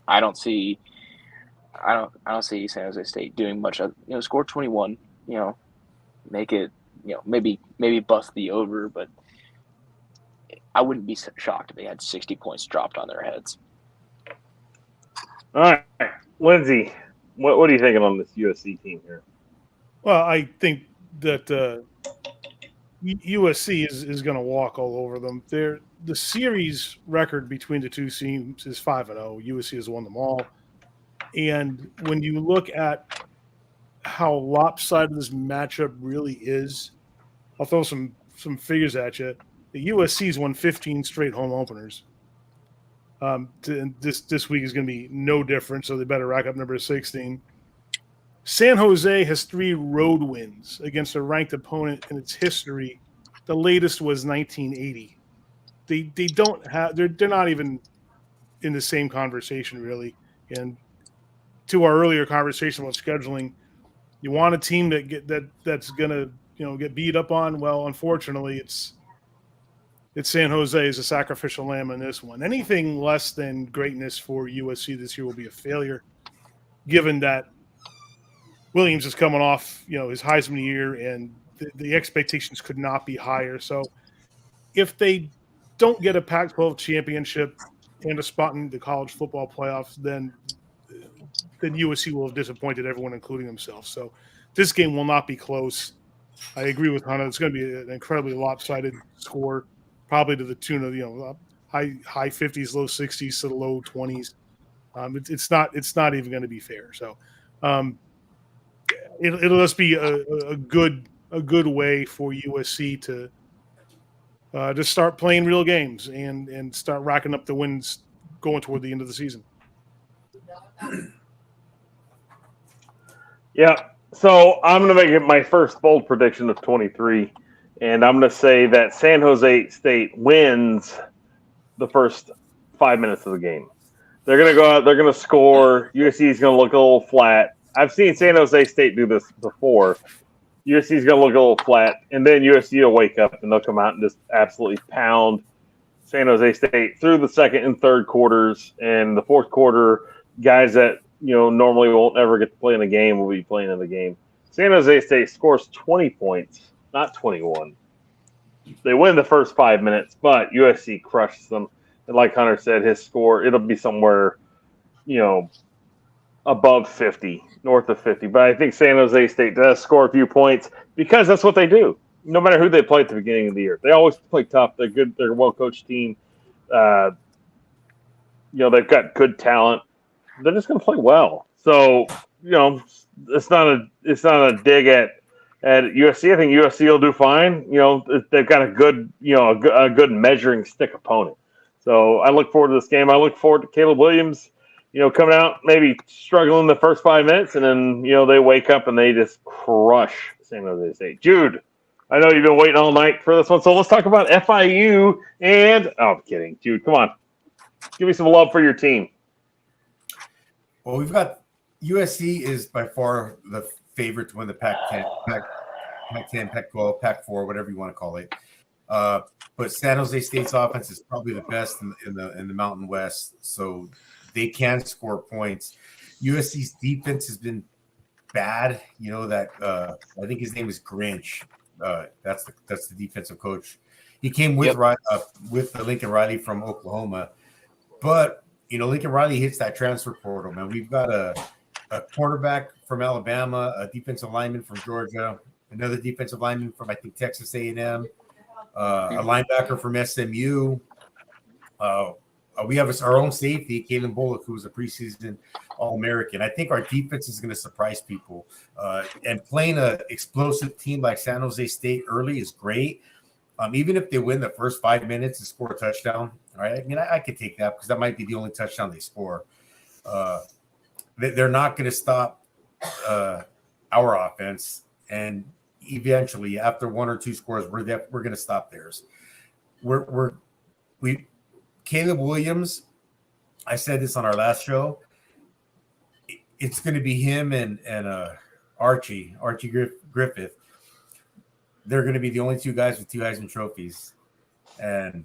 I don't see San Jose State doing much of, score 21, make it, maybe bust the over, but I wouldn't be shocked if they had 60 points dropped on their heads. All right, Lindsay, what are you thinking on this USC team here? Well, I think that USC is going to walk all over them. The series record between the two teams is 5-0. USC has won them all. And when you look at how lopsided this matchup really is, I'll throw some figures at you. The USC's won 15 straight home openers. This week is going to be no different, so they better rack up number 16. San Jose has 3 road wins against a ranked opponent in its history. The latest was 1980. They don't have, they're not even in the same conversation really. And to our earlier conversation about scheduling, you want a team that's going to get beat up on. Well, unfortunately, it's San Jose as a sacrificial lamb in this one. Anything less than greatness for USC this year will be a failure, given that Williams is coming off, his Heisman year, and the expectations could not be higher. So if they don't get a Pac-12 championship and a spot in the college football playoffs, then USC will have disappointed everyone, including themselves. So this game will not be close. I agree with Hunter. It's going to be an incredibly lopsided score, probably to the tune of high 50s, low 60s to the low 20s. It's not even going to be fair. So it'll just be a good way for USC to just start playing real games and start racking up the wins going toward the end of the season. Yeah. So I'm going to make it my first bold prediction of 23, and I'm going to say that San Jose State wins the first 5 minutes of the game. They're going to go out. They're going to score. USC is going to look a little flat. I've seen San Jose State do this before. USC is going to look a little flat, and then USC will wake up and they'll come out and just absolutely pound San Jose State through the second and third quarters. And the fourth quarter, guys that normally won't ever get to play in the game will be playing in the game. San Jose State scores 20 points, not 21. They win the first 5 minutes, but USC crushes them. And like Hunter said, his score, it'll be somewhere, above 50, north of 50. But I think San Jose State does score a few points because that's what they do. No matter who they play at the beginning of the year, they always play tough. They're good. They're a well-coached team. They've got good talent. They're just going to play well. So, it's not a dig at USC. I think USC will do fine. They've got a good, a good measuring stick opponent. So I look forward to this game. I look forward to Caleb Williams, coming out, maybe struggling the first 5 minutes, and then, they wake up and they just crush San Jose State. Jude, I know you've been waiting all night for this one, so let's talk about FIU and – I'm kidding. Jude, come on. Give me some love for your team. Well, we've got USC is by far the favorite to win the Pac-10, Pac-12, Pac-4, whatever you want to call it. But San Jose State's offense is probably the best in the Mountain West, so they can score points. USC's defense has been bad. I think his name is Grinch. That's the defensive coach. He came with Lincoln Riley from Oklahoma, but Lincoln Riley hits that transfer portal. Man, we've got a quarterback from Alabama, a defensive lineman from Georgia, another defensive lineman from I think Texas A&M. A linebacker from SMU. We have our own safety, Kalen Bullock, who was a preseason All-American. I think our defense is going to surprise people. And playing an explosive team like San Jose State early is great. Even if they win the first 5 minutes and score a touchdown, all right? I mean, I could take that because that might be the only touchdown they score. They're not going to stop our offense, and eventually, after one or two scores, we're going to stop theirs. Caleb Williams, I said this on our last show. It's going to be him and Archie Griffith. They're going to be the only two guys with two Heisman trophies, and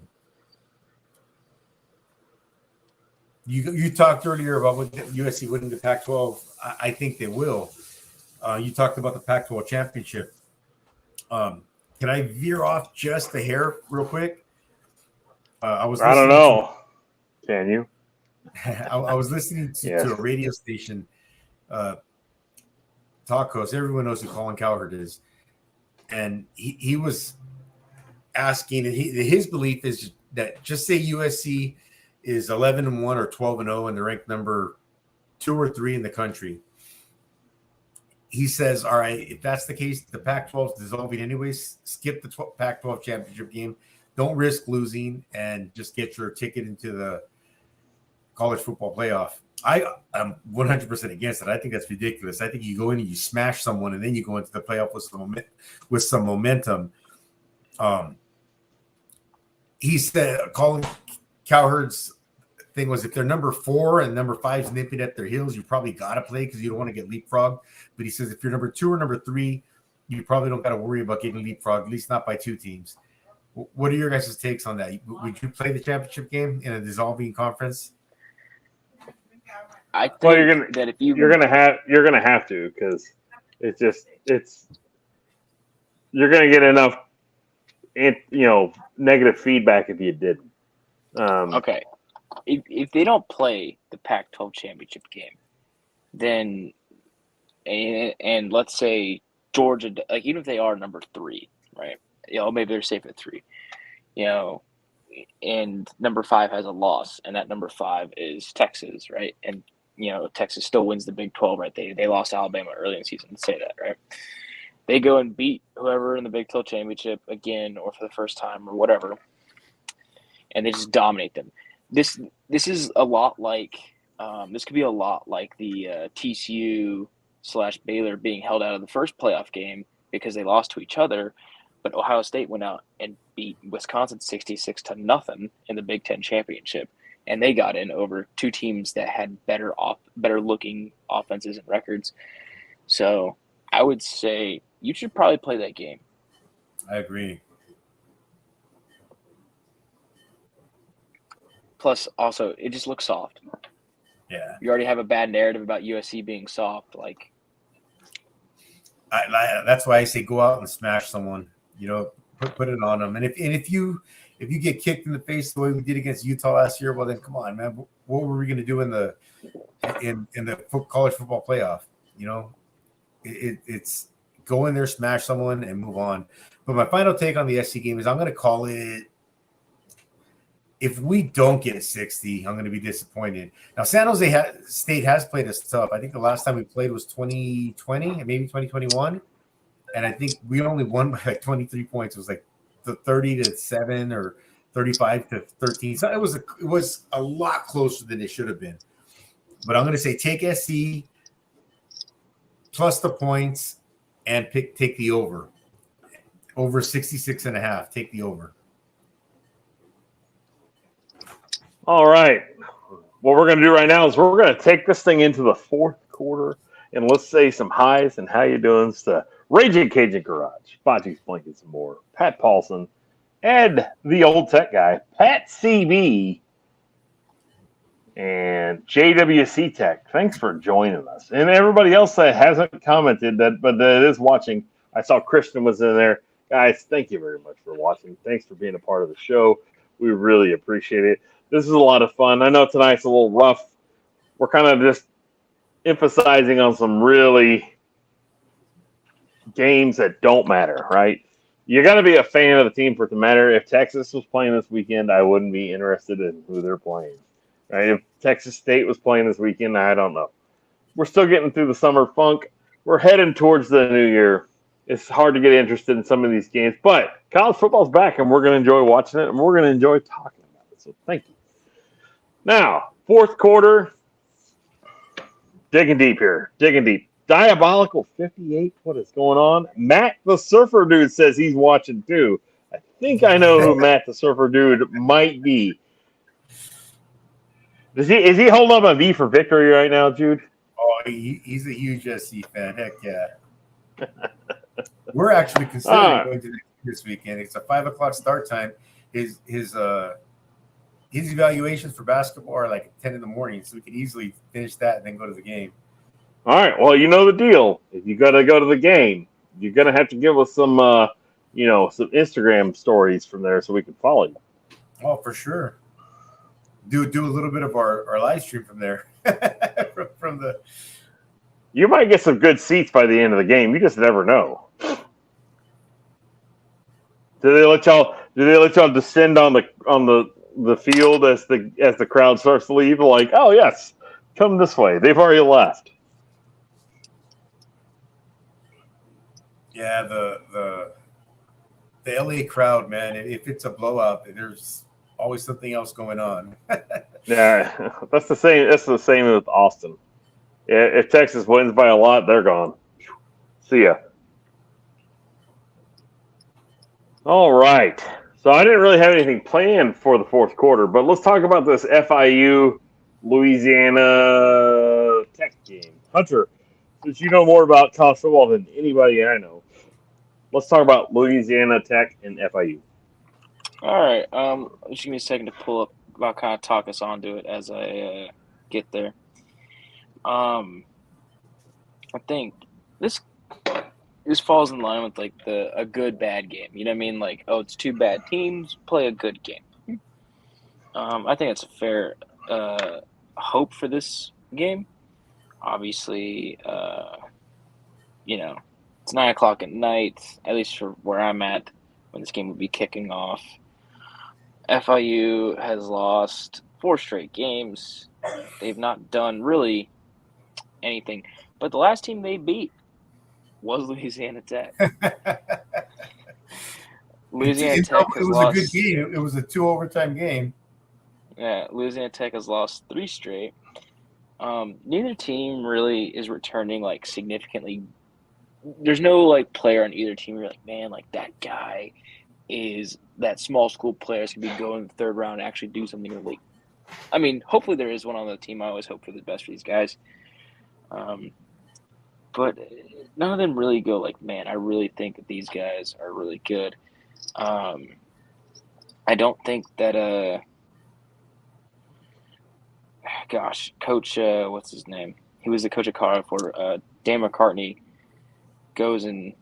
you talked earlier about what USC winning the Pac-12. I think they will. You talked about the Pac-12 championship. Can I veer off just a hair real quick? I don't know. Can you? I was listening to a radio station talk host. Everyone knows who Colin Cowherd is. And he was asking, and his belief is that just say USC is 11-1 or 12-0 and they're ranked number 2 or 3 in the country. He says, all right, if that's the case, the Pac-12 is dissolving anyways. Skip the Pac-12 championship game. Don't risk losing and just get your ticket into the college football playoff. I am 100% against it. I think that's ridiculous. I think you go in and you smash someone and then you go into the playoff with some momentum. He said, Colin Cowherd's thing was if they're number 4 and number 5's nipping at their heels, you probably got to play because you don't want to get leapfrogged. But he says if you're number 2 or number 3, you probably don't got to worry about getting leapfrogged, at least not by 2 teams. What are your guys' takes on that? Would you play the championship game in a dissolving conference? I think that if you're gonna have to because you're gonna get enough negative feedback if you didn't. Okay. If they don't play the Pac-12 championship game, then and let's say Georgia, like even if they are number 3, right? Maybe they're safe at 3, and number 5 has a loss, and that number 5 is Texas, right? And Texas still wins the Big 12, right? They lost to Alabama early in the season, to say that, right? They go and beat whoever in the Big 12 championship again, or for the first time, or whatever, and they just dominate them. This is a lot like this could be a lot like the TCU / Baylor being held out of the first playoff game because they lost to each other, but Ohio State went out and beat Wisconsin 66-0 in the Big Ten championship, and they got in over two teams that had better looking offenses and records. So I would say you should probably play that game. I agree. Plus, also, it just looks soft. Yeah. You already have a bad narrative about USC being soft. Like, that's why I say go out and smash someone. Put it on them. And if you get kicked in the face the way we did against Utah last year, well then come on, man. What were we going to do in the college football playoff? It's go in there, smash someone, and move on. But my final take on the SC game is I'm going to call it. If we don't get 60, I'm going to be disappointed. Now, San Jose State has played us tough. I think the last time we played was 2020 and maybe 2021. And I think we only won by like 23 points. It was like the 30-7 or 35-13. So it was a lot closer than it should have been. But I'm going to say take SC plus the points and take the over. Over 66.5. Take the over. All right. What we're going to do right now is we're going to take this thing into the fourth quarter, and let's say some highs and how you doing to Raging Cajun Garage, Bocce's Blankets and More, Pat Paulson, Ed, the old tech guy, Pat CB, and JWC Tech. Thanks for joining us. And everybody else that hasn't commented, but that is watching, I saw Christian was in there. Guys, thank you very much for watching. Thanks for being a part of the show. We really appreciate it. This is a lot of fun. I know tonight's a little rough. We're kind of just emphasizing on some really games that don't matter, right? You got to be a fan of the team for it to matter. If Texas was playing this weekend, I wouldn't be interested in who they're playing. Right? If Texas State was playing this weekend, I don't know. We're still getting through the summer funk. We're heading towards the new year. It's hard to get interested in some of these games, but college football's back, and we're going to enjoy watching it, and we're going to enjoy talking about it. So thank you. Now, fourth quarter, digging deep here. Digging deep. Diabolical 58. What is going on? Matt the Surfer Dude says he's watching too. I think I know who Matt the Surfer Dude might be. Is he holding up a V for victory right now, Jude? Oh, he's a huge SC fan. Heck yeah. We're actually considering going to this weekend. It's a 5:00 start time. His evaluations for basketball are like 10 in the morning, so we could easily finish that and then go to the game. All right. Well, you know the deal. If you got to go to the game, you're gonna have to give us some, some Instagram stories from there so we can follow you. Oh, for sure. Do a little bit of our live stream from there. from the. You might get some good seats by the end of the game. You just never know. Do they let y'all descend on the field as the crowd starts to leave? Like, oh yes, come this way. They've already left. Yeah, the LA crowd, man. If it's a blowout, there's always something else going on. Yeah, that's the same. That's the same with Austin. Yeah, if Texas wins by a lot, they're gone. See ya. All right. So I didn't really have anything planned for the fourth quarter, but let's talk about this FIU Louisiana Tech game. Hunter, since you know more about college football than anybody I know, let's talk about Louisiana Tech and FIU. all right. Just give me a second to pull up. I'll kind of talk us onto it as I get there. I think this falls in line with like a good bad game. You know what I mean? Like, oh, it's two bad teams, play a good game. I think it's a fair hope for this game. Obviously, it's 9:00 at night, at least for where I'm at, when this game will be kicking off. FIU has lost 4 straight games. They've not done really anything. But the last team they beat was Louisiana Tech. Louisiana Tech It has was a lost. good game. It was a 2 overtime game. Yeah, Louisiana Tech has lost 3 straight. Neither team really is returning like significantly. There's no like player on either team. You're like, man, like that guy is that small school player is gonna be going in the third round and actually do something in the league. I mean, hopefully there is one on the team. I always hope for the best for these guys. But none of them really go like, man, I really think that these guys are really good. I don't think that Coach what's his name? He was the coach at Colorado for Dan McCartney goes and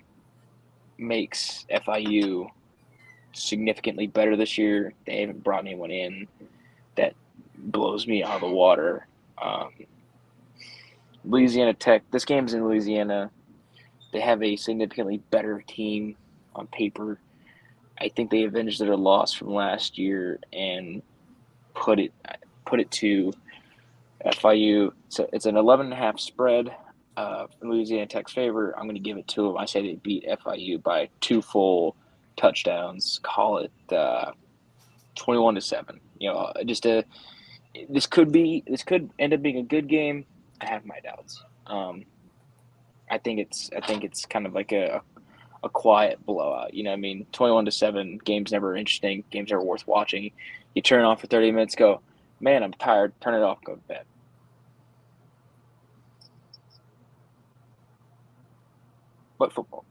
makes FIU significantly better this year. They haven't brought anyone in that blows me out of the water. Louisiana Tech, this game's in Louisiana. They have a significantly better team on paper. I think they avenged their loss from last year and put it to FIU. So it's an 11.5 spread in Louisiana Tech's favor. I'm going to give it to them. I say they beat FIU by 2 full touchdowns. Call it 21-7. This could end up being a good game. I have my doubts. I think it's kind of like a quiet blowout. You know what I mean? 21-7, game's never interesting, game's never worth watching. You turn it on for 30 minutes, go, man, I'm tired, turn it off, go to bed. But football.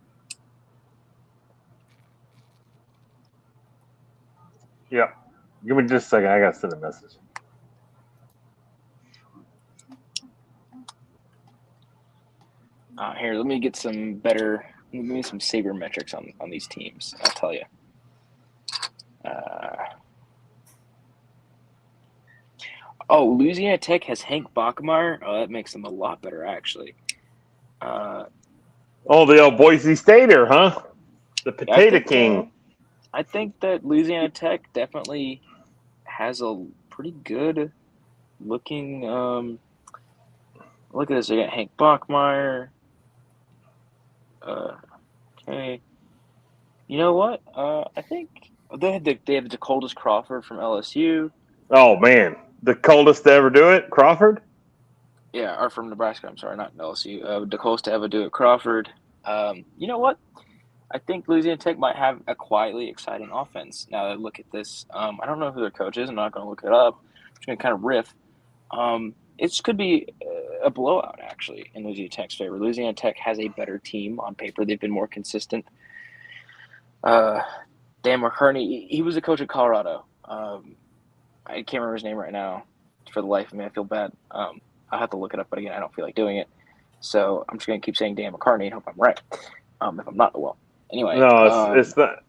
Yeah. Give me just a second. I got to send a message. Here, let me get some saber metrics on these teams. I'll tell you. Louisiana Tech has Hank Bachmeier. Oh, that makes them a lot better, actually. The old Boise Stater, huh? The Potato King. I think that Louisiana Tech definitely has a pretty good looking. Look at this. They got Hank Bachmeier. Okay. You know what? I think they have Dakotas Crawford from LSU. Oh man, the coldest to ever do it, Crawford. Yeah, or from Nebraska. I'm sorry, not LSU. Dakotas to ever do it, Crawford. You know what? I think Louisiana Tech might have a quietly exciting offense. Now that I look at this, I don't know who their coach is. I'm not going to look it up. I'm just going to kind of riff. It could be a blowout, actually, in Louisiana Tech's favor. Louisiana Tech has a better team on paper. They've been more consistent. Dan McCartney, he was a coach at Colorado. I can't remember his name right now for the life of me. I feel bad. I'll have to look it up, but again, I don't feel like doing it. So I'm just going to keep saying Dan McCartney and hope I'm right. If I'm not, well. Anyway. No, it's not.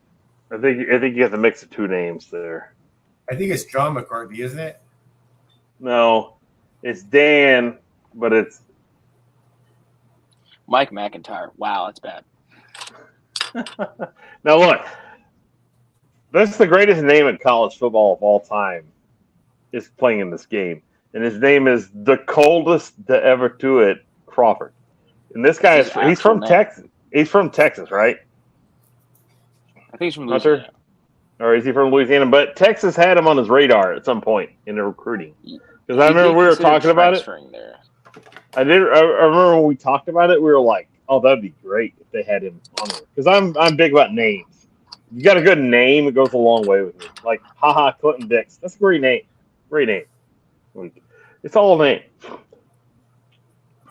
I think you have to mix the two names there. I think it's John McCarthy, isn't it? No, it's Dan, but it's Mike McIntyre. Wow, that's bad. Now look, that's the greatest name in college football of all time is playing in this game. And his name is the coldest to ever do it, Crawford. And this guy he's from Texas. He's from Texas, right? I think he's from Louisiana. Hunter? Or is he from Louisiana? But Texas had him on his radar at some point in the recruiting. Because I remember we were talking about it. There. I remember when we talked about it, we were like, oh, that'd be great if they had him on there. Because I'm big about names. You got a good name, it goes a long way with me. Like, haha, Clinton Dix. That's a great name. Great name. It's all a name.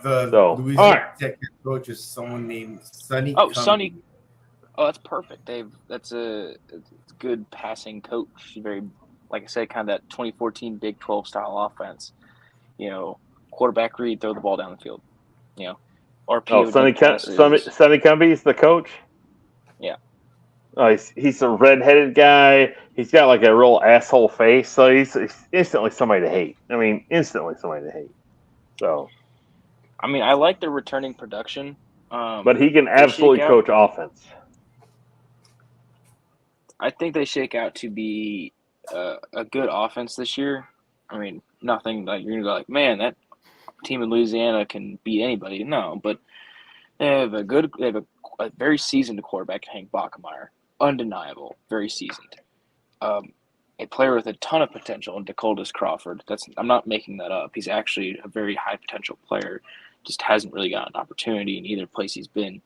Louisiana Tech coach is someone named Sonny. Sonny. Oh, that's perfect. That's a good passing coach. Very, like I said, kind of that 2014 Big 12 style offense. You know, quarterback read, throw the ball down the field. You know, or Sonny Cumbie's the coach. Yeah. He's a redheaded guy. He's got like a real asshole face, so he's instantly somebody to hate. I mean, instantly somebody to hate. So, I mean, I like the returning production. But he can absolutely coach offense. I think they shake out to be a good offense this year. I mean, nothing like you're gonna go like, man, that team in Louisiana can beat anybody. No, but they have a very seasoned quarterback, Hank Bachmeier, undeniable, very seasoned. A player with a ton of potential in Dakotas Crawford. I'm not making that up. He's actually a very high potential player, just hasn't really gotten an opportunity in either place he's been.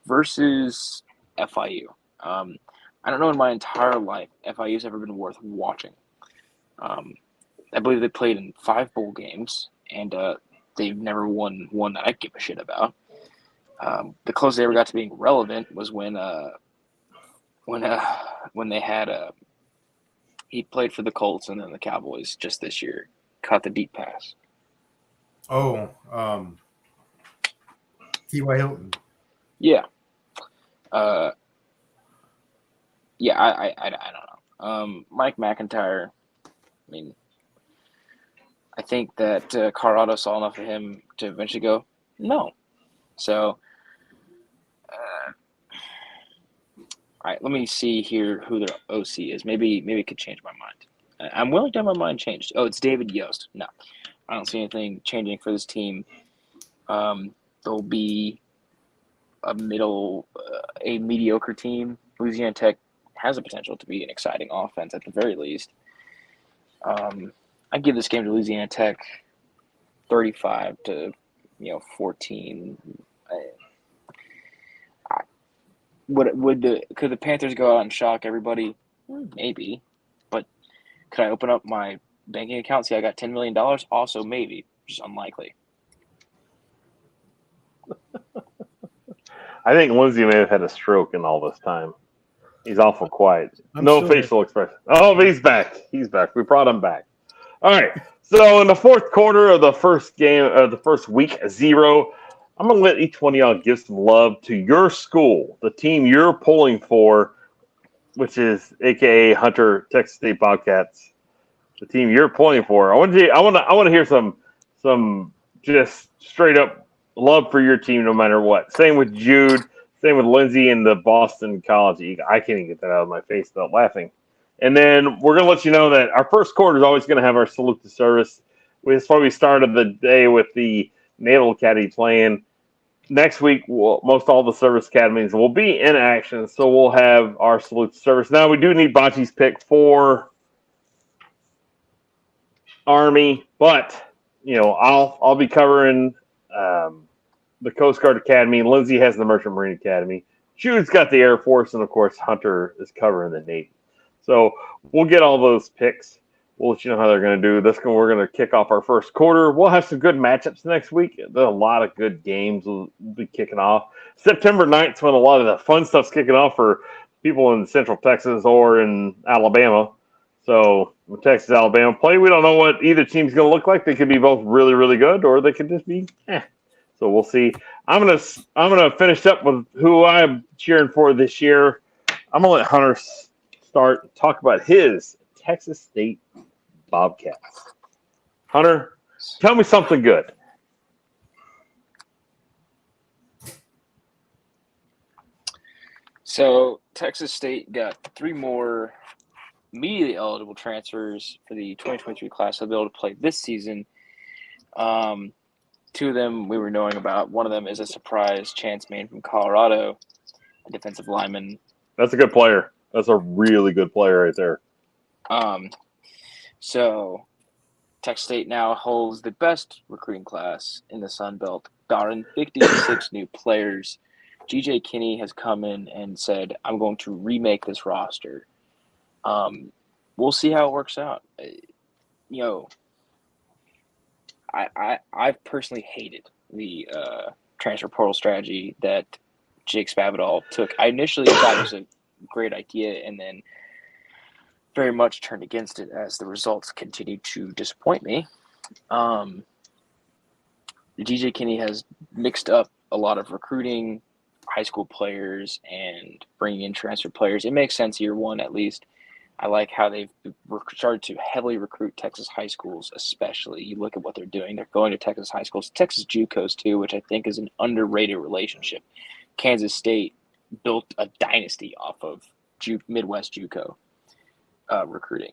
Versus FIU. I don't know in my entire life FIU's ever been worth watching. I believe they played in 5 bowl games, and they've never won one that I give a shit about. The closest they ever got to being relevant was when they had he played for the Colts and then the Cowboys just this year. Caught the deep pass. Oh, T.Y. Hilton. Yeah. Yeah, I don't know. Mike McIntyre, I mean, I think that Colorado saw enough of him to eventually go, no. So, all right, let me see here who their OC is. Maybe it could change my mind. I'm willing to have my mind changed. Oh, it's David Yost. No, I don't see anything changing for this team. They'll be a mediocre team. Louisiana Tech has the potential to be an exciting offense at the very least. I give this game to Louisiana Tech 35 to 14. Could the Panthers go out and shock everybody? Maybe, but could I open up my banking account, see I got $10 million? Also, maybe, just unlikely. I think Lindsey may have had a stroke in all this time. He's awful quiet. I'm No still facial expression. Oh, he's back. He's back. We brought him back. All right. So in the fourth quarter of the first game of the first week 0, I'm going to let each one of y'all give some love to your school, the team you're pulling for, which is AKA Hunter Texas State Bobcats. The team you're pulling for. I want to hear some just straight up love for your team no matter what. Same with Jude. Same with Lindsay and the Boston College Eagle. I can't even get that out of my face without laughing. And then we're going to let you know that our first quarter is always going to have our salute to service. That's why we started the day with the Naval Academy playing. Next week, most all the service academies will be in action, so we'll have our salute to service. Now, we do need Bocce's pick for Army, but I'll be covering the Coast Guard Academy. Lindsay has the Merchant Marine Academy. Jude's got the Air Force, and of course Hunter is covering the Navy. So we'll get all those picks. We'll let you know how they're going to do. We're going to kick off our first quarter. We'll have some good matchups next week. There's a lot of good games will be kicking off. September 9th is when a lot of the fun stuff's kicking off for people in Central Texas or in Alabama. So when Texas and Alabama play, we don't know what either team's going to look like. They could be both really, really good, or they could just be So we'll see. I'm gonna finish up with who I'm cheering for this year. I'm gonna let Hunter start talk about his Texas State Bobcats. Hunter, tell me something good. So Texas State got 3 more immediately eligible transfers for the 2023 class. So they'll be able to play this season. 2 of them we were knowing about. One of them is a surprise Chance Main from Colorado, a defensive lineman. That's a good player. That's a really good player right there. So Texas State now holds the best recruiting class in the Sun Belt, darn 56 new players. G.J. Kinney has come in and said, I'm going to remake this roster. We'll see how it works out. I've personally hated the transfer portal strategy that Jake Spavital took. I initially thought it was a great idea and then very much turned against it as the results continued to disappoint me. DJ Kinney has mixed up a lot of recruiting high school players and bringing in transfer players. It makes sense year one at least. I like how they've started to heavily recruit Texas high schools, especially. You look at what they're doing. They're going to Texas high schools, Texas JUCOs too, which I think is an underrated relationship. Kansas State built a dynasty off of Midwest JUCO recruiting.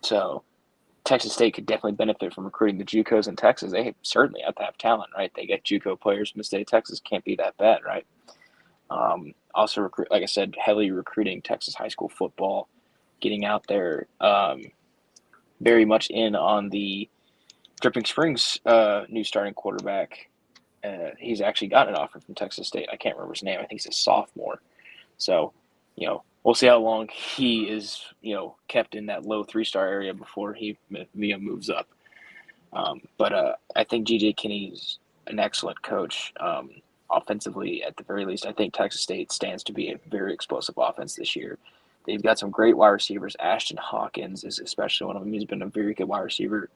So Texas State could definitely benefit from recruiting the JUCOs in Texas. They certainly have to have talent, right? They get JUCO players from the state of Texas. Can't be that bad, right? Also, like I said, heavily recruiting Texas high school football, getting out there, very much in on the Dripping Springs new starting quarterback. He's actually got an offer from Texas State. I can't remember his name. I think he's a sophomore. So, we'll see how long he is, kept in that low 3-star area before he moves up. But I think G.J. Kinney's an excellent coach. Offensively, at the very least, I think Texas State stands to be a very explosive offense this year. They've got some great wide receivers. Ashton Hawkins is especially one of them. He's been a very good wide receiver.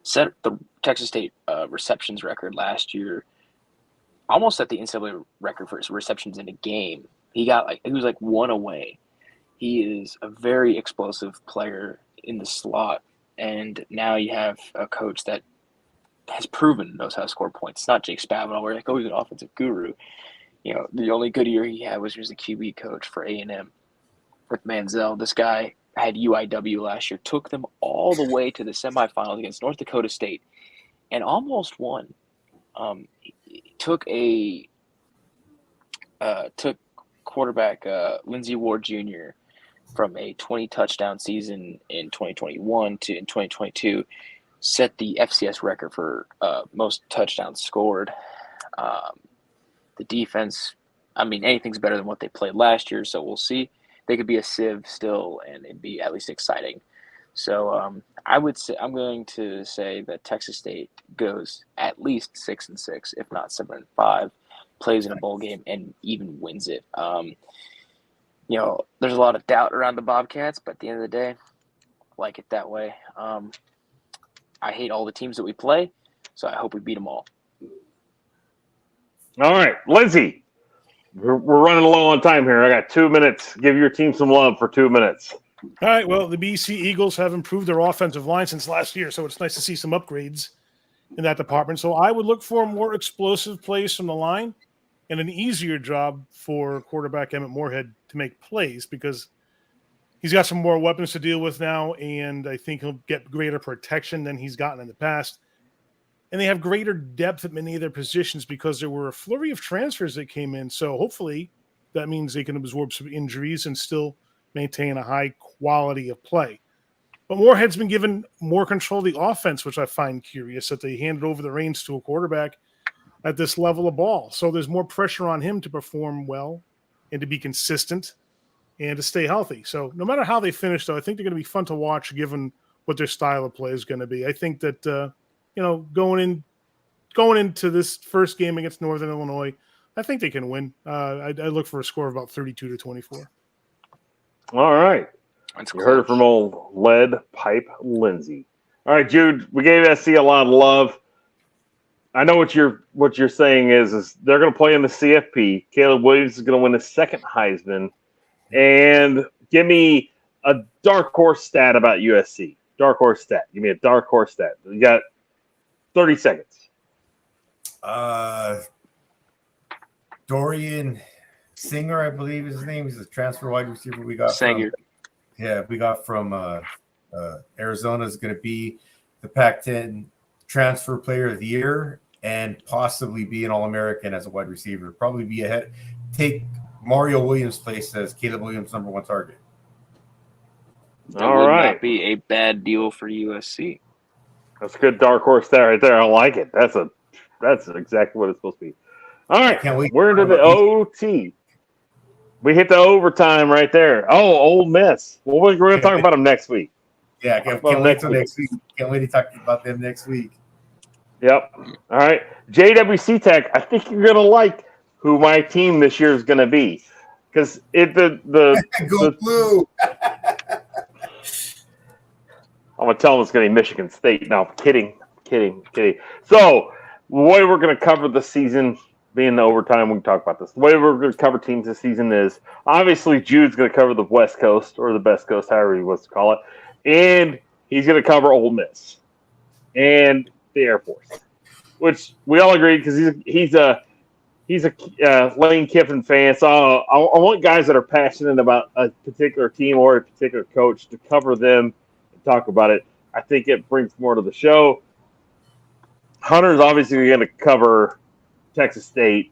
Set the Texas State receptions record last year, almost at the NCAA record for his receptions in a game. He was like one away. He is a very explosive player in the slot, and now you have a coach that has proven knows how to score points. It's not Jake Spavital where he's an offensive guru. The only good year he had was he was the QB coach for A&M with Manziel. This guy had UIW last year, took them all the way to the semifinals against North Dakota State, and almost won. Took quarterback Lindsey Ward Jr. from a 20 touchdown season in 2021 to in 2022, set the FCS record for most touchdowns scored. The defense, anything's better than what they played last year, so we'll see. They could be a sieve still, and it'd be at least exciting. So I'm going to say that Texas State goes at least 6-6, if not 7-5, plays in a bowl game, and even wins it. There's a lot of doubt around the Bobcats, but at the end of the day, I like it that way. I hate all the teams that we play, so I hope we beat them all. All right, Lindsay, we're running low on time here. I got 2 minutes. Give your team some love for 2 minutes. All right, well, the BC Eagles have improved their offensive line since last year, so it's nice to see some upgrades in that department. So I would look for more explosive plays from the line and an easier job for quarterback Emmett Moorhead to make plays because he's got some more weapons to deal with now, and I think he'll get greater protection than he's gotten in the past. And they have greater depth at many of their positions because there were a flurry of transfers that came in. So hopefully that means they can absorb some injuries and still maintain a high quality of play. But Moorhead's been given more control of the offense, which I find curious that they handed over the reins to a quarterback at this level of ball. So there's more pressure on him to perform well and to be consistent and to stay healthy. So no matter how they finish, though, I think they're going to be fun to watch given what their style of play is going to be. I think that, going into this first game against Northern Illinois, I think they can win. I look for a score of about 32-24. All right. You heard it from old Lead Pipe Lindsay. All right, Jude, we gave SC a lot of love. I know what you're saying is they're going to play in the CFP. Caleb Williams is going to win the second Heisman. And give me a dark horse stat about USC. Dark horse stat. Give me a dark horse stat. You got 30 seconds. Dorian Singer, I believe his name. He's a transfer wide receiver we got. Singer. We got from Arizona is going to be the Pac-10 transfer player of the year and possibly be an All-American as a wide receiver. Probably be ahead. Take Mario Williams' place as Caleb Williams' number one target. That would not be a bad deal for USC. That's a good dark horse stat right there. I like it. That's exactly what it's supposed to be. All right, we're into the OT. We hit the overtime right there. Oh, Ole Miss. Well, we're going to talk about them next week. Yeah, can't wait till next week. Can't wait to talk about them next week. Yep. All right. JWC Tech, I think you're going to like who my team this year is going to be. Because Go Blue. I'm going to tell them it's going to be Michigan State. No, kidding. So, the way we're going to cover the season, being the overtime, we can talk about this. The way we're going to cover teams this season is, obviously, Jude's going to cover the West Coast, or the Best Coast, however he wants to call it. And he's going to cover Ole Miss and the Air Force, which we all agree because he's a Lane Kiffin fan. So I want guys that are passionate about a particular team or a particular coach to cover them and talk about it. I think it brings more to the show. Hunter's obviously going to cover Texas State,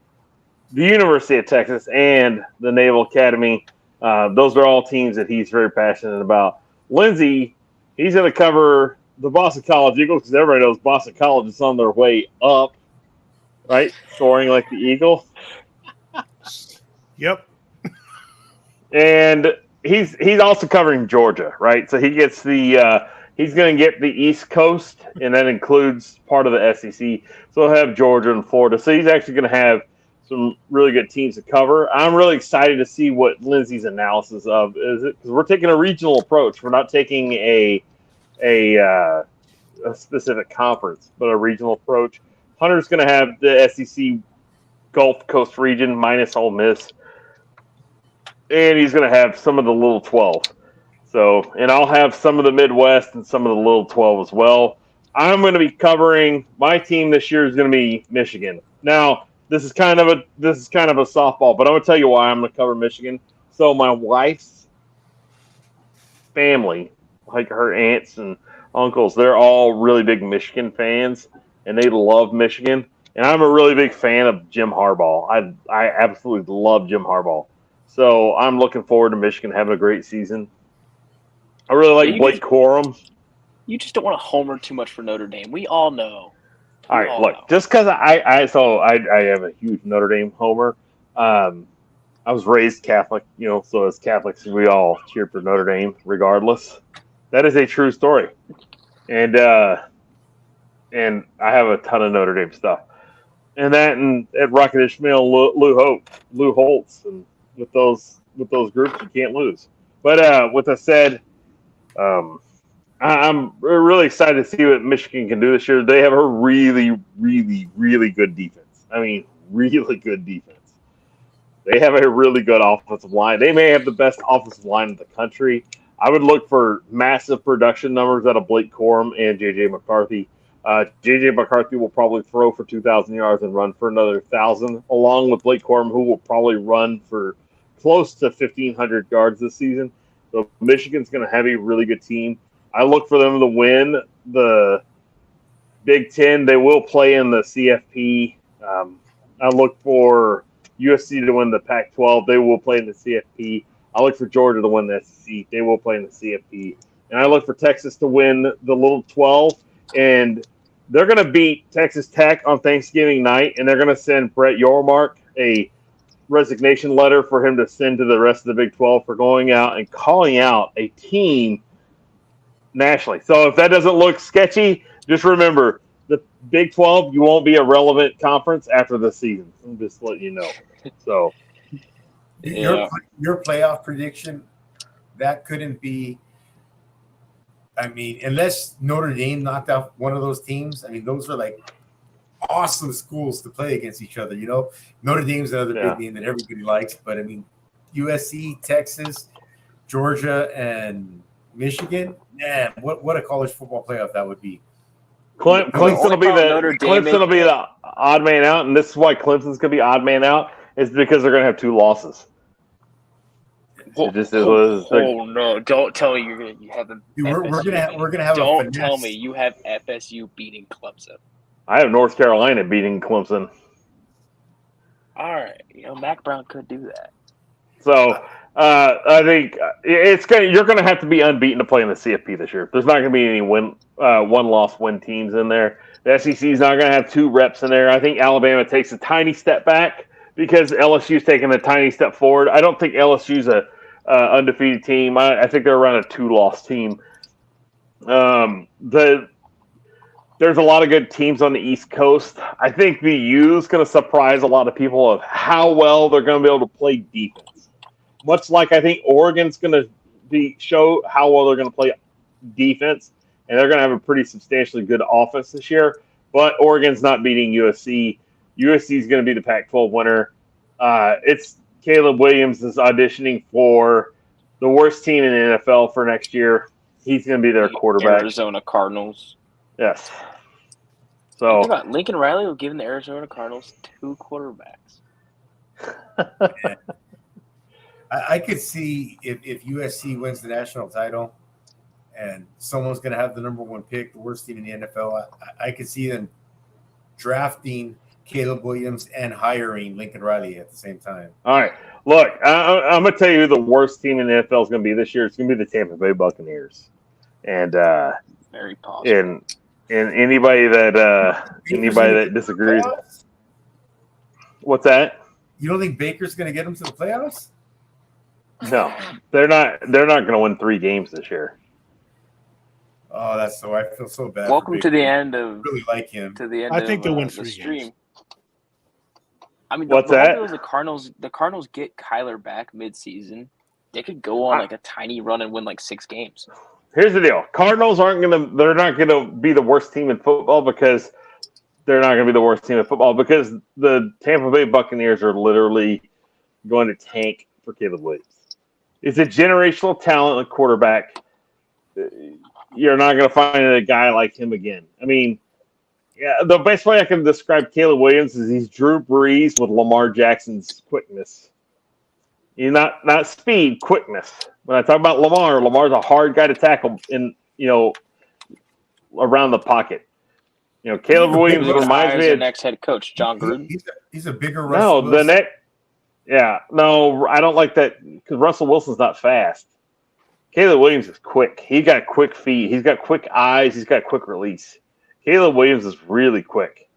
the University of Texas, and the Naval Academy. Those are all teams that he's very passionate about. Lindsey, he's going to cover the Boston College Eagles because everybody knows Boston College is on their way up, right? Soaring like the eagle. Yep. And he's also covering Georgia, right? So he gets he's going to get the East Coast, and that includes part of the SEC. So he'll have Georgia and Florida. So he's actually going to have some really good teams to cover. I'm really excited to see what Lindsey's analysis of is it because we're taking a regional approach. We're not taking a specific conference, but a regional approach. Hunter's going to have the SEC Gulf Coast region minus Ole Miss, and he's going to have some of the Little 12. So, and I'll have some of the Midwest and some of the Little 12 as well. I'm going to be covering my team this year is going to be Michigan. Now, this is kind of a softball, but I'm going to tell you why I'm going to cover Michigan. So, my wife's family, like her aunts and uncles, they're all really big Michigan fans, and they love Michigan. And I'm a really big fan of Jim Harbaugh. I absolutely love Jim Harbaugh. So, I'm looking forward to Michigan having a great season. I really like Blake Corum. You just don't want to homer too much for Notre Dame. We all know. All right, look, just because I am a huge Notre Dame homer. I was raised Catholic, so as Catholics, we all cheer for Notre Dame regardless. That is a true story. And I have a ton of Notre Dame stuff. And that and at Rocket Ishmael, Lou Holtz, and with those groups, you can't lose. But with that said, I'm really excited to see what Michigan can do this year. They have a really, really, really good defense. I mean, really good defense. They have a really good offensive line. They may have the best offensive line in the country. I would look for massive production numbers out of Blake Corum and J.J. McCarthy. J.J. McCarthy will probably throw for 2,000 yards and run for another 1,000, along with Blake Corum, who will probably run for close to 1,500 yards this season. So Michigan's going to have a really good team. I look for them to win the Big Ten. They will play in the CFP. I look for USC to win the Pac-12. They will play in the CFP. I look for Georgia to win the SEC. They will play in the CFP. And I look for Texas to win the Little 12. And they're going to beat Texas Tech on Thanksgiving night, and they're going to send Brett Yormark a resignation letter for him to send to the rest of the Big 12 for going out and calling out a team nationally. So if that doesn't look sketchy, just remember the Big 12, you won't be a relevant conference after the season. I'm just letting you know. So your playoff prediction, that couldn't be. I mean, unless Notre Dame knocked out one of those teams, I mean, those are like awesome schools to play against each other. Notre Dame's another big name that everybody likes, but I mean, USC, Texas, Georgia, and Michigan. Man, what a college football playoff that would be. Clemson will be the odd man out, and this is why Clemson's going to be odd man out, is because they're going to have 2 losses. Oh no! Don't tell me you have them. Dude, we're gonna have. Don't tell me you have FSU beating Clemson. I have North Carolina beating Clemson. All right, Mac Brown could do that. So I think you're going to have to be unbeaten to play in the CFP this year. There's not going to be any one-loss win teams in there. The SEC is not going to have 2 reps in there. I think Alabama takes a tiny step back because LSU's taking a tiny step forward. I don't think LSU's a undefeated team. I think they're around a 2-loss team. There's a lot of good teams on the East Coast. I think the U is going to surprise a lot of people of how well they're going to be able to play defense. Much like I think Oregon's going to show how well they're going to play defense, and they're going to have a pretty substantially good offense this year. But Oregon's not beating USC. USC is going to be the Pac-12 winner. It's Caleb Williams is auditioning for the worst team in the NFL for next year. He's going to be their quarterback. Arizona Cardinals. Yes. So Lincoln Riley will give the Arizona Cardinals 2 quarterbacks. I could see if USC wins the national title and someone's going to have the number one pick, the worst team in the NFL. I could see them drafting Caleb Williams and hiring Lincoln Riley at the same time. All right. Look, I'm going to tell you who the worst team in the NFL is going to be this year. It's going to be the Tampa Bay Buccaneers. And very possible. And anybody that disagrees. What's that? You don't think Baker's going to get them to the playoffs? No, they're not. They're not going to win 3 games this year. Oh, that's so. I feel so bad. Welcome to the end of. I really like him. To the end. I think they'll win 3 stream. games. I mean, what's that? The Cardinals get Kyler back mid-season. They could go on like a tiny run and win like 6 games. Here's the deal: Cardinals aren't going to. They're not going to be the worst team in football because they're not going to be the worst team in football because the Tampa Bay Buccaneers are literally going to tank for Caleb Williams. It's a generational talent at quarterback. You're not going to find a guy like him again. I mean, yeah, the best way I can describe Caleb Williams is he's Drew Brees with Lamar Jackson's quickness. He's not speed, quickness. When I talk about Lamar's a hard guy to tackle around the pocket. Caleb Williams reminds me of the of next head coach, John Gruden. He's a bigger Russell No, Wilson. I don't like that because Russell Wilson's not fast. Caleb Williams is quick. He got quick feet. He's got quick eyes. He's got quick release. Caleb Williams is really quick.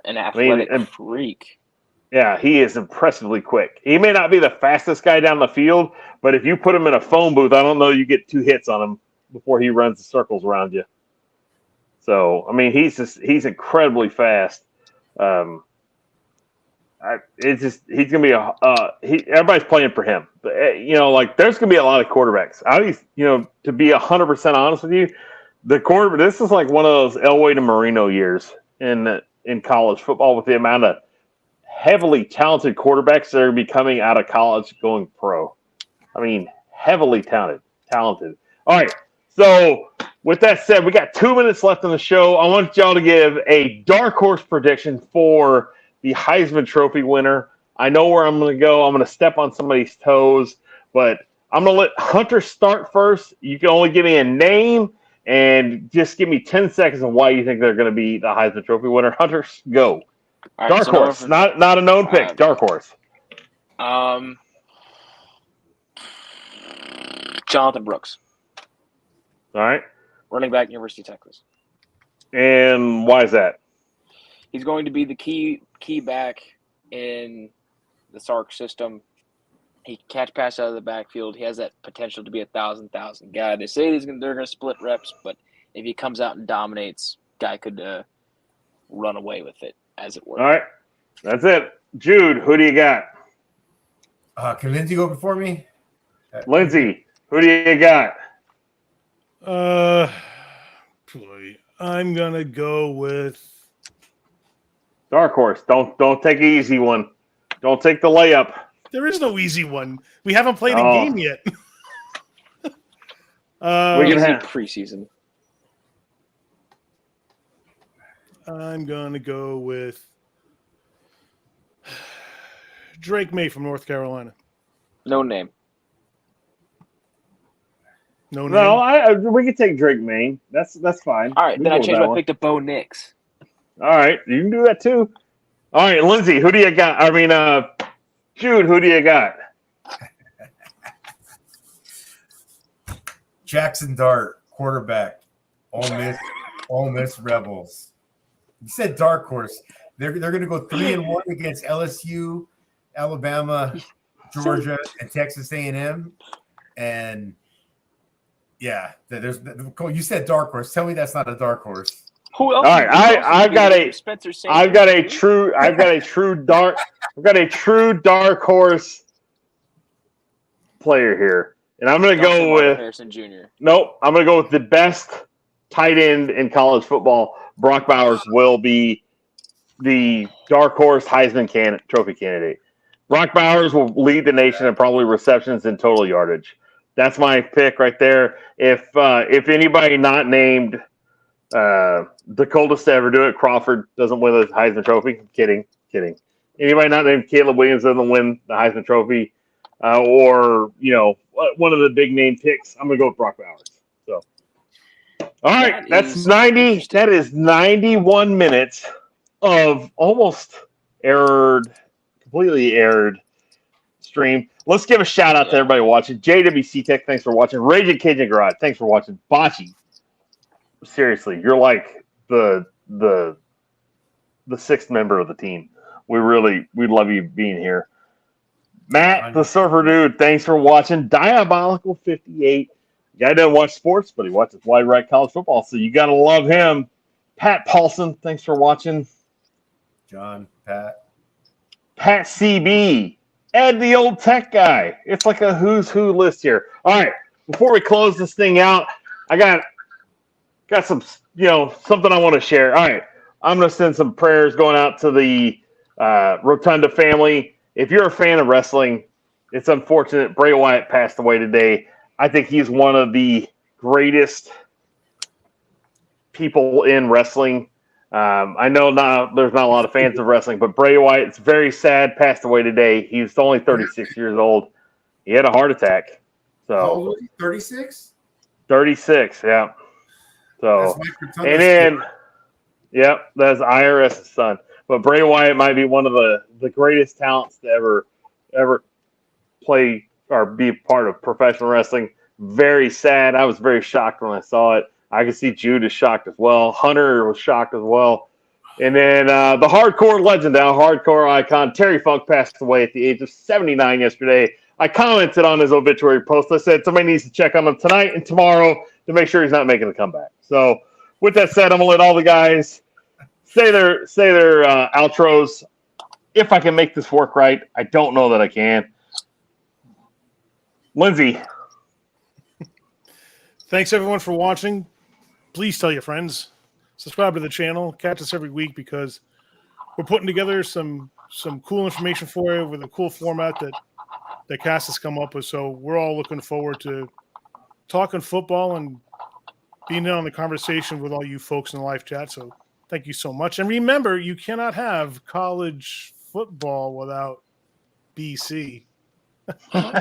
An athletic and freak. Yeah, he is impressively quick. He may not be the fastest guy down the field, but if you put him in a phone booth, I don't know you get 2 hits on him before he runs the circles around you. So, I mean, he's incredibly fast. He's gonna be everybody's playing for him. But, there's gonna be a lot of quarterbacks. To be 100% honest with you, this is like one of those Elway to Marino years in college football with the amount of heavily talented quarterbacks that are going to be coming out of college going pro. I mean, heavily talented. All right. So with that said, we got 2 minutes left on the show. I want y'all to give a dark horse prediction for the Heisman Trophy winner. I know where I'm going to go. I'm going to step on somebody's toes, but I'm going to let Hunter start first. You can only give me a name and just give me 10 seconds of why you think they're going to be the Heisman Trophy winner. Hunter, go. All right, Dark horse, not a known pick. Dark horse. Jonathan Brooks. All right. Running back, University of Texas. And why is that? He's going to be the key back in the Sark system. He can catch pass out of the backfield. He has that potential to be a 1,000 guy. They say they're going to split reps, but if he comes out and dominates, guy could run away with it, as it were. All right. That's it. Jude, who do you got? Can Lindsay go before me? Lindsay, who do you got? I'm gonna go with Dark horse. Don't take an easy one. Don't take the layup. There is no easy one. We haven't played a game yet. We can have preseason. I'm gonna go with Drake May from North Carolina. No name. No name. No, we can take Drake May. That's fine. All right, We then can I go changed with my that pick to Bo Nix. one. All right, you can do that too. All right, Lindsay, who do you got? I mean, Jude, who do you got? Jackson Dart, quarterback, Ole Miss Rebels. You said dark horse. They're going to go 3-1 against LSU, Alabama, Georgia, and Texas A&M. And yeah, you said dark horse. Tell me that's not a dark horse. Who else? All right, I've got a true dark horse player here, and I'm going to go with Harrison Jr. Nope, I'm going to go with the best tight end in college football. Brock Bowers will be the dark horse Heisman Trophy candidate. Brock Bowers will lead the nation in probably receptions and total yardage. That's my pick right there. If anybody not named the coldest to ever do it, Crawford, doesn't win the Heisman Trophy. Kidding. Anybody not named Caleb Williams doesn't win the Heisman Trophy, or one of the big name picks. I'm gonna go with Brock Bowers. So All right, That that's is 90. interesting. That is 91 minutes of almost completely aired stream. Let's give a shout out to everybody watching. JWC Tech, thanks for watching. Raging Cajun Garage, thanks for watching. Bocce, seriously, you're like the sixth member of the team. We love you being here. Matt, the Surfer Dude, thanks for watching. Diabolical 58. Guy doesn't watch sports, but he watches wide right college football, so you got to love him. Pat Paulson, thanks for watching. John, Pat CB, Ed, the old tech guy. It's like a who's who list here. All right, before we close this thing out, I got some, something I want to share. All right, I'm going to send some prayers going out to the Rotunda family. If you're a fan of wrestling, it's unfortunate Bray Wyatt passed away today. I think he's one of the greatest people in wrestling. I know there's not a lot of fans of wrestling, but Bray Wyatt, it's very sad, passed away today. He's only 36 years old. He had a heart attack. How old So was he? 36? 36, yeah. So and then, yep, that's IRS's son. But Bray Wyatt might be one of the greatest talents to ever play or be a part of professional wrestling. Very sad. I was very shocked when I saw it. I could see Jude is shocked as well. Hunter was shocked as well. And then the hardcore legend now, hardcore icon, Terry Funk passed away at the age of 79 yesterday. I commented on his obituary post. I said somebody needs to check on him tonight and tomorrow to make sure he's not making a comeback. So with that said, I'm going to let all the guys say their outros. If I can make this work right, I don't know that I can. Lindsay. Thanks everyone for watching. Please tell your friends. Subscribe to the channel. Catch us every week because we're putting together some cool information for you with a cool format that Cass has come up with. So we're all looking forward to talking football and being in on the conversation with all you folks in the live chat. So thank you so much. And remember, you cannot have college football without BC. What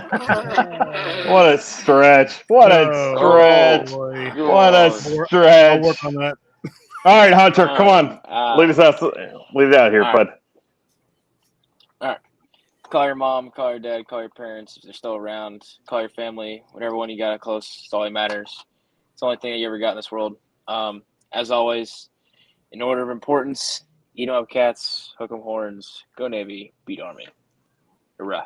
a stretch. What a stretch. Boy. What a I'll stretch. work on that. All right, Hunter, come on. Lead us out. Lead it out here, all bud. right. Call your mom, call your dad, call your parents if they're still around. Call your family, whatever one you got close. It's all that matters. It's the only thing that you ever got in this world. As always, in order of importance, you don't have cats, hook 'em horns, go Navy, beat Army. Hurrah.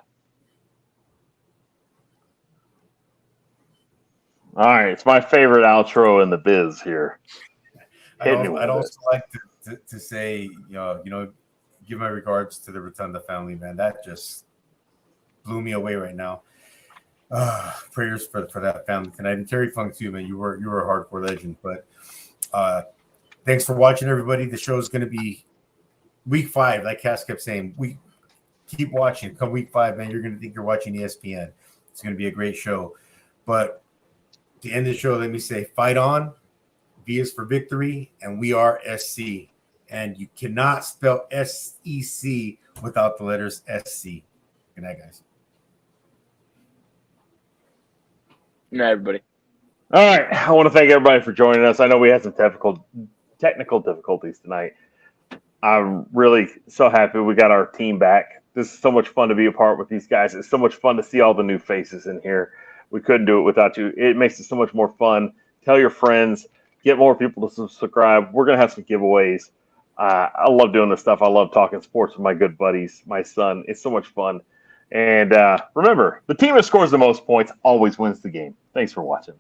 All right, it's my favorite outro in the biz here. I'd also like to say, give my regards to the Rotunda family, man. That just blew me away right now. Prayers for that family tonight. And Terry Funk too, man. You were a hardcore legend. But thanks for watching, everybody. The show is going to be week 5, like Cass kept saying. We keep watching. Come week 5, man, you're going to think you're watching ESPN. It's going to be a great show. But to end the show, let me say, fight on. V is for victory, and we are SC. And you cannot spell SEC without the letters SC. Good night, guys. Good night, everybody. All right, I want to thank everybody for joining us. I know we had some technical difficulties tonight. I'm really so happy we got our team back. This is so much fun to be a part with these guys. It's so much fun to see all the new faces in here. We couldn't do it without you. It makes it so much more fun. Tell your friends. Get more people to subscribe. We're going to have some giveaways. I love doing this stuff. I love talking sports with my good buddies, my son. It's so much fun. And remember, the team that scores the most points always wins the game. Thanks for watching.